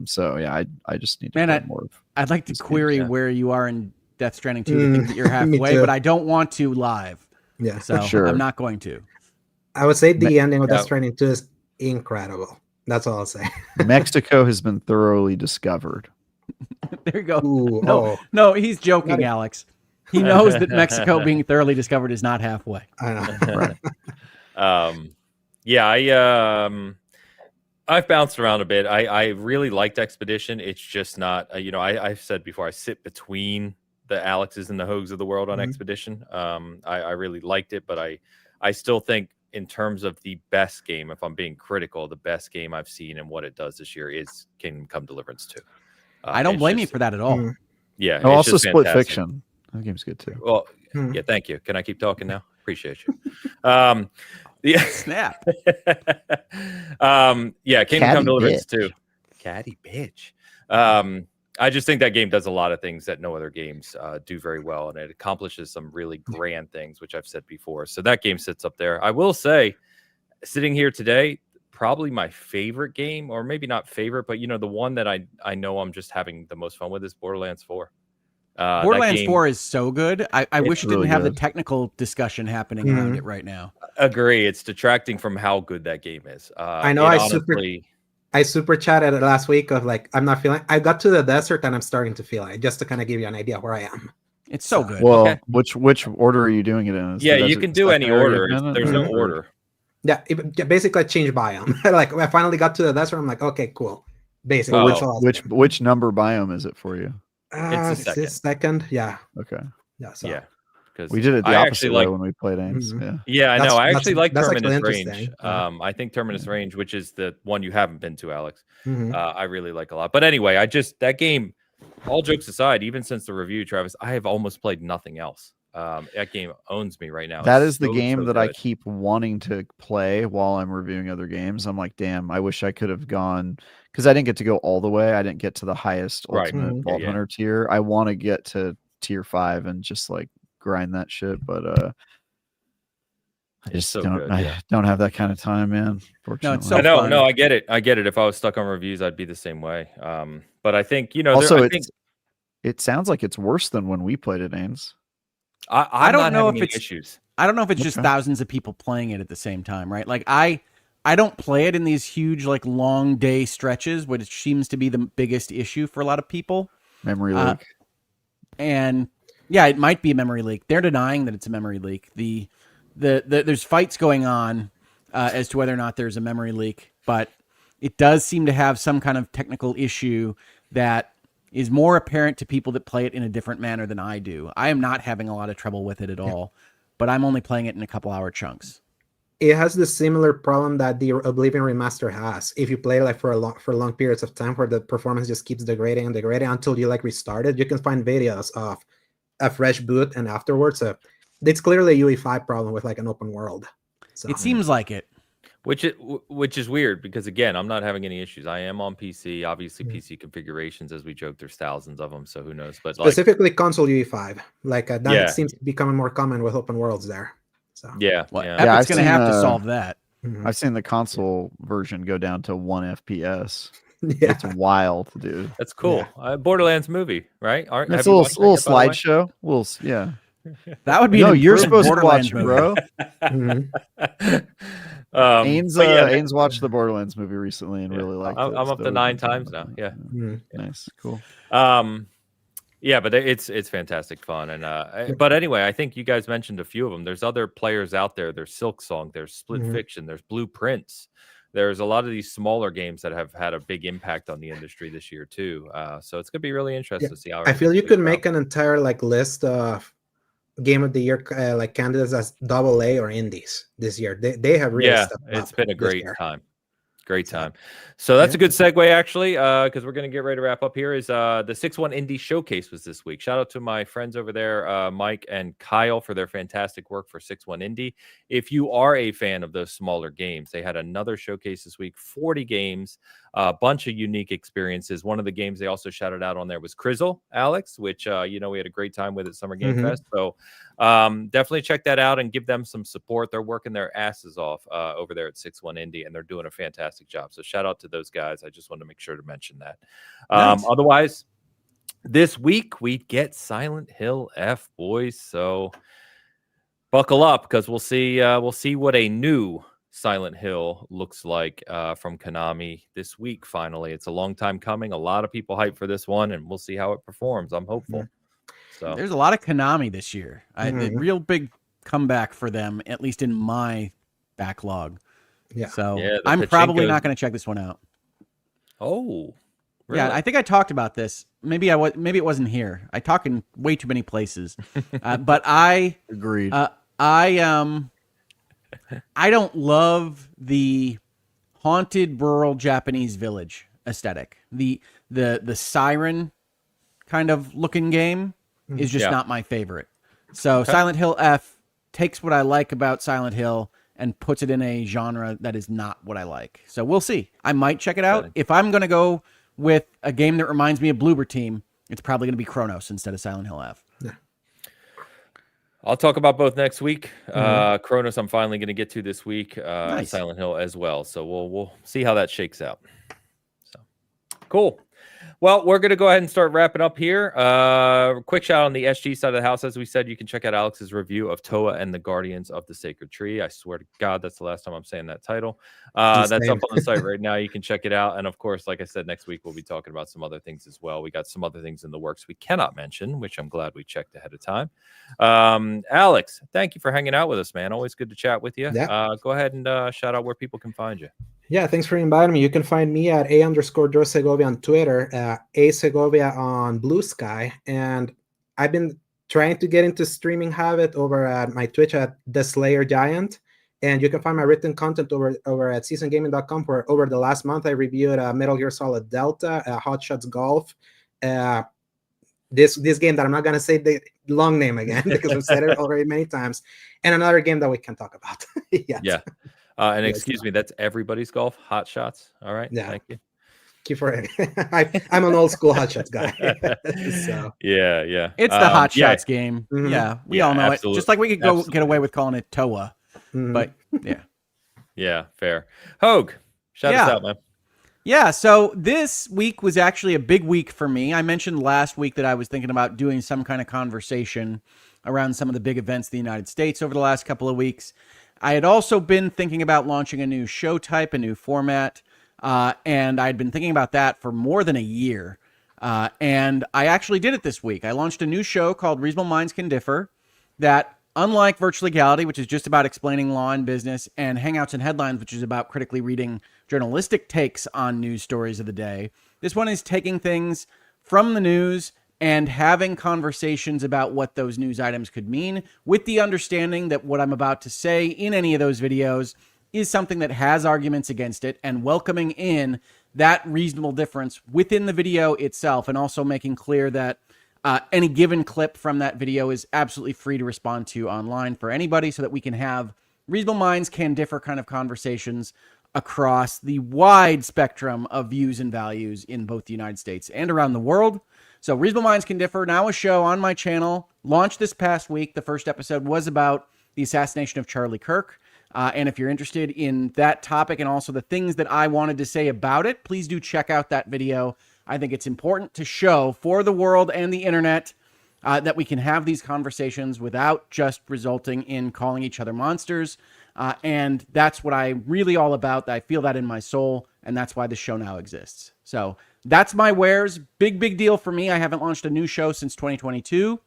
Speaker 4: So yeah, I just need to play more of.
Speaker 3: I'd like to query where you are in Death Stranding 2 to think that you're halfway, but I don't want to live.
Speaker 2: Yeah,
Speaker 3: so sure. I'm not going to.
Speaker 2: I would say the ending of Death Stranding 2 is incredible. That's all I'll say.
Speaker 4: Mexico has been thoroughly discovered.
Speaker 3: There you go. No, he's joking, Alex. He knows that Mexico being thoroughly discovered is not halfway.
Speaker 2: I know.
Speaker 1: Right. I've bounced around a bit. I really liked Expedition. It's just not, I've said before, I sit between the Alexes and the Hogues of the world on Expedition. I really liked it, but I still think in terms of the best game, if I'm being critical, the best game I've seen and what it does this year is Kingdom Come Deliverance 2.
Speaker 3: I don't blame you for that at all.
Speaker 1: Yeah.
Speaker 4: Oh, also Split Fiction. That game's good too.
Speaker 1: Well, yeah, thank you. Can I keep talking now? Appreciate you. Yeah.
Speaker 3: Snap.
Speaker 1: Yeah, Kingdom Come Deliverance 2. Catty bitch. I just think that game does a lot of things that no other games do very well, and it accomplishes some really grand things, which I've said before. So that game sits up there. I will say, sitting here today, probably my favorite game, or maybe not favorite, but the one that I know I'm just having the most fun with is Borderlands 4.
Speaker 3: Borderlands 4 is so good. I wish it didn't
Speaker 4: really
Speaker 3: have
Speaker 4: good.
Speaker 3: the technical discussion happening around it right now.
Speaker 1: Agree. It's detracting from how good that game is.
Speaker 2: I know. I super chatted last week of like, I'm not feeling. I got to the desert and I'm starting to feel it, just to kind of give you an idea where I am.
Speaker 3: It's so good.
Speaker 4: Well, which order are you doing it in?
Speaker 1: Yeah, you can do any order. There's no order.
Speaker 2: Yeah, basically I changed biome. Like I finally got to the desert. I'm like, okay, cool. Basically,
Speaker 4: which number biome is it for you?
Speaker 1: It's the
Speaker 2: second. Yeah.
Speaker 4: Okay.
Speaker 2: Yeah. So.
Speaker 1: Yeah. Because
Speaker 4: we did it the opposite way when we played Ames.
Speaker 1: Yeah, I know. I actually like
Speaker 2: that's
Speaker 1: Terminus
Speaker 2: actually
Speaker 1: Range. I think Terminus Range, which is the one you haven't been to, Alex, I really like a lot. But anyway, that game, all jokes aside, even since the review, Travis, I have almost played nothing else. That game owns me right now.
Speaker 4: That
Speaker 1: It's
Speaker 4: is the game
Speaker 1: so
Speaker 4: that I
Speaker 1: good.
Speaker 4: keep wanting to play while I'm reviewing other games. I'm like, damn, I wish I could have gone, because I didn't get to go all the way. I didn't get to the highest
Speaker 1: Right.
Speaker 4: ultimate
Speaker 2: Mhm.
Speaker 4: Vault
Speaker 1: Yeah.
Speaker 4: Hunter tier. I want to get to tier 5 and just like grind that shit, but I just
Speaker 1: so
Speaker 4: don't.
Speaker 1: good,
Speaker 4: I
Speaker 1: yeah.
Speaker 4: don't have that kind of time, man. Fortunately.
Speaker 3: so
Speaker 1: I know,
Speaker 3: fun.
Speaker 1: no, I get it. If I was stuck on reviews, I'd be the same way. But I think
Speaker 4: Also,
Speaker 1: I think
Speaker 4: it sounds like it's worse than when we played it, Ains.
Speaker 1: I'm
Speaker 3: don't
Speaker 1: not
Speaker 3: know
Speaker 1: having
Speaker 3: if
Speaker 1: any
Speaker 3: it's-
Speaker 1: issues.
Speaker 3: I don't know if it's just
Speaker 4: Okay.
Speaker 3: thousands of people playing it at the same time, right? Like I don't play it in these huge like long day stretches, which seems to be the biggest issue for a lot of people.
Speaker 4: Memory leak.
Speaker 3: And yeah, it might be a memory leak. They're denying that it's a memory leak. The there's fights going on as to whether or not there's a memory leak, but it does seem to have some kind of technical issue that is more apparent to people that play it in a different manner than I do. I am not having a lot of trouble with it at all, but I'm only playing it in a couple hour chunks.
Speaker 2: It has the similar problem that the Oblivion remaster has. If you play like for long periods of time, where the performance just keeps degrading and degrading until you like restart it, you can find videos of a fresh boot and afterwards. So it's clearly a UE5 problem with like an open world. So
Speaker 3: It seems like it.
Speaker 1: Which is weird because again, I'm not having any issues. I am on PC. Obviously, PC configurations, as we joke, there's thousands of them. So who knows? But
Speaker 2: specifically console UE5, like that
Speaker 1: Yeah.
Speaker 2: seems to be becoming more common with open worlds there. So
Speaker 1: yeah,
Speaker 3: Well,
Speaker 1: yeah.
Speaker 3: Epic's
Speaker 4: I've
Speaker 3: going to
Speaker 4: seen,
Speaker 3: have to solve that.
Speaker 2: mhm.
Speaker 4: I've seen the console version go down to 1 FPS.
Speaker 2: Yeah.
Speaker 4: It's wild, dude.
Speaker 1: That's cool. Borderlands movie, right?
Speaker 4: It's
Speaker 1: Have
Speaker 4: a
Speaker 1: you
Speaker 4: little,
Speaker 1: watched that
Speaker 4: little
Speaker 1: yet, by the way?
Speaker 4: slideshow. Yeah.
Speaker 3: That would be
Speaker 4: No,
Speaker 3: an
Speaker 4: you're
Speaker 3: improved
Speaker 4: supposed to
Speaker 3: Borderlands
Speaker 4: watch,
Speaker 3: movie.
Speaker 4: bro.
Speaker 2: Mhm.
Speaker 4: Ains,
Speaker 1: but yeah,
Speaker 4: Ains watched the Borderlands movie recently and really liked it.
Speaker 1: I'm up to
Speaker 4: so
Speaker 1: 9 times now. Yeah.
Speaker 2: Mhm.
Speaker 4: Nice, cool.
Speaker 1: Yeah, but it's fantastic fun, and but anyway, I think you guys mentioned a few of them. There's other players out there. There's Silksong, there's Split Fiction, there's Blueprints. There's a lot of these smaller games that have had a big impact on the industry this year too. So it's gonna be really interesting to see how.
Speaker 2: I feel you
Speaker 1: everything
Speaker 2: could
Speaker 1: shakes
Speaker 2: make
Speaker 1: out.
Speaker 2: an entire like list of game of the year like candidates as AA or indies this year. They have really
Speaker 1: Yeah,
Speaker 2: stepped
Speaker 1: it's
Speaker 2: up
Speaker 1: been a
Speaker 2: this
Speaker 1: great
Speaker 2: year.
Speaker 1: time. Great time. So that's
Speaker 2: yeah.
Speaker 1: a good segue, actually, because we're going to get ready to wrap up here. Is the 6-1 Indie Showcase was this week. Shout out to my friends over there, Mike and Kyle, for their fantastic work for 6-1 Indie. If you are a fan of those smaller games, they had another showcase this week, 40 games, a bunch of unique experiences. One of the games they also shouted out on there was Crizzle, Alex, which, we had a great time with at Summer Game Fest. So definitely check that out and give them some support. They're working their asses off over there at 6-1 Indie, and they're doing a fantastic job. So shout out to those guys. I just wanted to make sure to mention that.
Speaker 3: Nice.
Speaker 1: Otherwise, this week we get Silent Hill F, boys. So buckle up, because we'll see what a new Silent Hill looks like from Konami this week. Finally, it's a long time coming. A lot of people hype for this one, and we'll see how it performs. I'm hopeful. So
Speaker 3: There's a lot of Konami this year. The real big comeback for them, at least in my backlog.
Speaker 2: Yeah.
Speaker 3: So
Speaker 1: Yeah, the
Speaker 3: I'm probably
Speaker 1: Pachinko's-
Speaker 3: not going to check this one out.
Speaker 1: oh,
Speaker 3: Yeah, I think I talked about this. Maybe maybe it wasn't here. I talk in way too many places. But I
Speaker 4: Agreed.
Speaker 3: I don't love the haunted rural Japanese village aesthetic. The siren kind of looking game is just not my favorite. So Silent Hill F takes what I like about Silent Hill and puts it in a genre that is not what I like. So we'll see. I might check it out. If I'm going to go with a game that reminds me of Bloober Team, it's probably going to be Chronos instead of Silent Hill F.
Speaker 1: I'll talk about both next week. Chronos, I'm finally going to get to this week.
Speaker 3: Nice.
Speaker 1: Silent Hill as well. So we'll see how that shakes out. So cool. Well, we're going to go ahead and start wrapping up here. Quick shout out on the SG side of the house. As we said, you can check out Alex's review of Towa and the Guardians of the Sacred Tree. I swear to God, that's the last time I'm saying that title. That's up on the site right now. You can check it out. And of course, like I said, next week we'll be talking about some other things as well. We got some other things in the works we cannot mention, which I'm glad we checked ahead of time. Alex, thank you for hanging out with us, man. Always good to chat with you.
Speaker 2: Yeah.
Speaker 1: Go ahead and shout out where people can find you.
Speaker 2: Yeah, thanks for inviting me. You can find me at _Joe Segovia on Twitter, A Segovia on Blue Sky, and I've been trying to get into streaming habit over at my Twitch at The Slayer Giant, and you can find my written content over at seasongaming.com, where over the last month I reviewed Metal Gear Solid Delta, Hot Shots Golf, This game that I'm not gonna say the long name again because we've said it already many times, and another game that we can talk about.
Speaker 1: Yeah. And
Speaker 2: Yes.
Speaker 1: excuse me, that's Everybody's Golf, Hot Shots. All right.
Speaker 2: Yeah.
Speaker 1: Thank you.
Speaker 2: Thank you for it. I'm an old school Hot Shots guy. So
Speaker 1: Yeah.
Speaker 3: It's the Hot Shots game.
Speaker 2: Mhm.
Speaker 3: Yeah, we all know
Speaker 1: absolutely.
Speaker 3: it. Just like we could get away with calling it Towa.
Speaker 2: Mhm.
Speaker 3: But yeah.
Speaker 1: Yeah, fair. Hogue, shout us out, man.
Speaker 3: Yeah, so this week was actually a big week for me. I mentioned last week that I was thinking about doing some kind of conversation around some of the big events in the United States over the last couple of weeks. I had also been thinking about launching a new show type, a new format, and I'd been thinking about that for more than a year. And I actually did it this week. I launched a new show called Reasonable Minds Can Differ that, unlike Virtual Legality, which is just about explaining law and business, and Hangouts and Headlines, which is about critically reading journalistic takes on news stories of the day, this one is taking things from the news and having conversations about what those news items could mean, with the understanding that what I'm about to say in any of those videos is something that has arguments against it, and welcoming in that reasonable difference within the video itself, and also making clear that any given clip from that video is absolutely free to respond to online for anybody, so that we can have reasonable minds can differ kind of conversations across the wide spectrum of views and values in both the United States and around the world. So Reasonable Minds Can Differ, now a show on my channel, launched this past week. The first episode was about the assassination of Charlie Kirk. And if you're interested in that topic and also the things that I wanted to say about it, please do check out that video. I think it's important to show for the world and the internet that we can have these conversations without just resulting in calling each other monsters. And that's what I'm really all about. I feel that in my soul, and that's why the show now exists. So that's my wares. Big deal for me. I haven't launched a new show since 2022.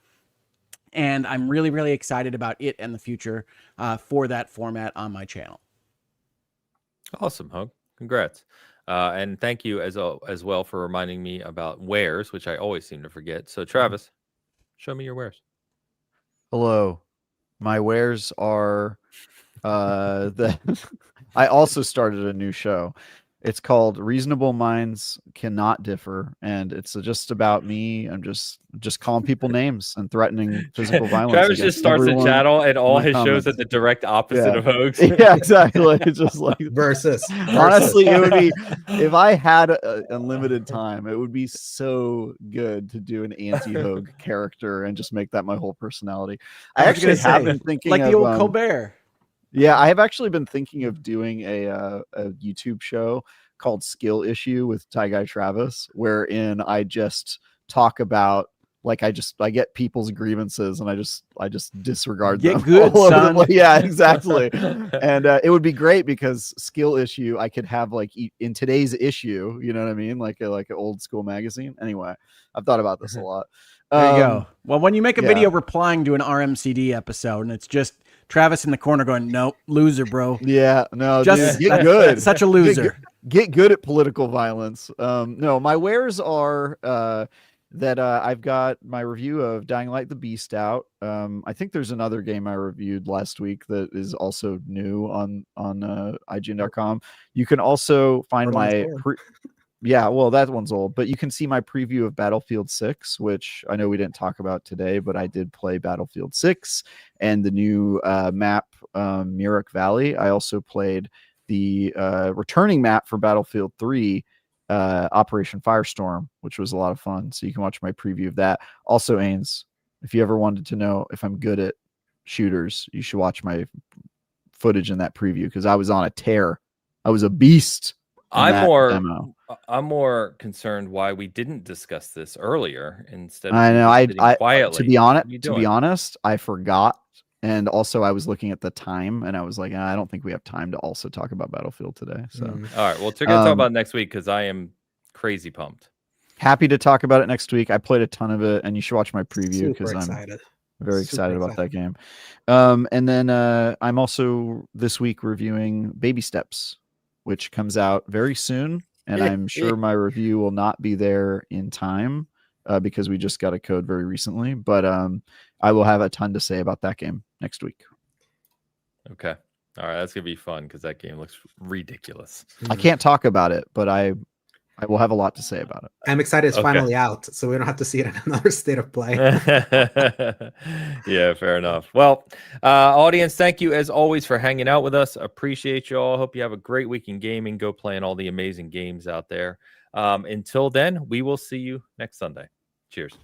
Speaker 3: And I'm really, really excited about it and the future for that format on my channel.
Speaker 1: Awesome, Hogue. Congrats. And thank you as well for reminding me about wares, which I always seem to forget. So, Travis, show me your wares.
Speaker 4: Hello. My wares are I also started a new show. It's called Reasonable Minds Cannot Differ, and it's just about me. I'm just calling people names and threatening physical violence.
Speaker 1: Travis just starts a channel, and all his shows are the direct opposite of Hogue's.
Speaker 4: Yeah, exactly. It's just like
Speaker 2: versus.
Speaker 4: Honestly, it would be, if I had unlimited time, it would be so good to do an anti-Hogue character and just make that my whole personality. I actually have been thinking
Speaker 3: like the old Colbert.
Speaker 4: Yeah, I have actually been thinking of doing a YouTube show called Skill Issue with Ty Guy Travis, wherein I just talk about, like, I get people's grievances and I just disregard them.
Speaker 3: Get good, son.
Speaker 4: Yeah, exactly. And it would be great because Skill Issue, I could have like in today's issue, you know what I mean, like an old school magazine. Anyway, I've thought about this a lot.
Speaker 3: There you go. Well, when you make a video replying to an RMCD episode and it's just Travis in the corner going, "Nope, loser, bro."
Speaker 4: Yeah, no,
Speaker 3: just
Speaker 4: dude, get good.
Speaker 3: Such a loser.
Speaker 4: Get good at political violence. No, my wares are that I've got my review of Dying Light the Beast out. I think there's another game I reviewed last week that is also new on IGN.com. You can also find yeah, well, that one's old, but you can see my preview of Battlefield 6, which I know we didn't talk about today, but I did play Battlefield 6 and the new map, Murik Valley. I also played the returning map for Battlefield 3, Operation Firestorm, which was a lot of fun. So you can watch my preview of that. Also, Ains, if you ever wanted to know if I'm good at shooters, you should watch my footage in that preview because I was on a tear. I was a beast.
Speaker 1: I'm more concerned why we didn't discuss this earlier instead of quietly.
Speaker 4: To be honest, I forgot. And also I was looking at the time and I was like, I don't think we have time to also talk about Battlefield today. So
Speaker 1: all right, well, we're gonna talk about it next week because I am crazy pumped.
Speaker 4: Happy to talk about it next week. I played a ton of it and you should watch my preview because I'm very excited about that game. And then I'm also this week reviewing Baby Steps, which comes out very soon. And I'm sure my review will not be there in time because we just got a code very recently. But I will have a ton to say about that game next week.
Speaker 1: Okay. All right. That's going to be fun because that game looks ridiculous.
Speaker 4: I can't talk about it, but I will have a lot to say about it.
Speaker 2: I'm excited it's
Speaker 1: Okay.
Speaker 2: finally out, so we don't have to see it in another state of play.
Speaker 1: Yeah, fair enough. Well, audience, thank you as always for hanging out with us. Appreciate you all. Hope you have a great week in gaming. Go playing all the amazing games out there. Until then, we will see you next Sunday. Cheers.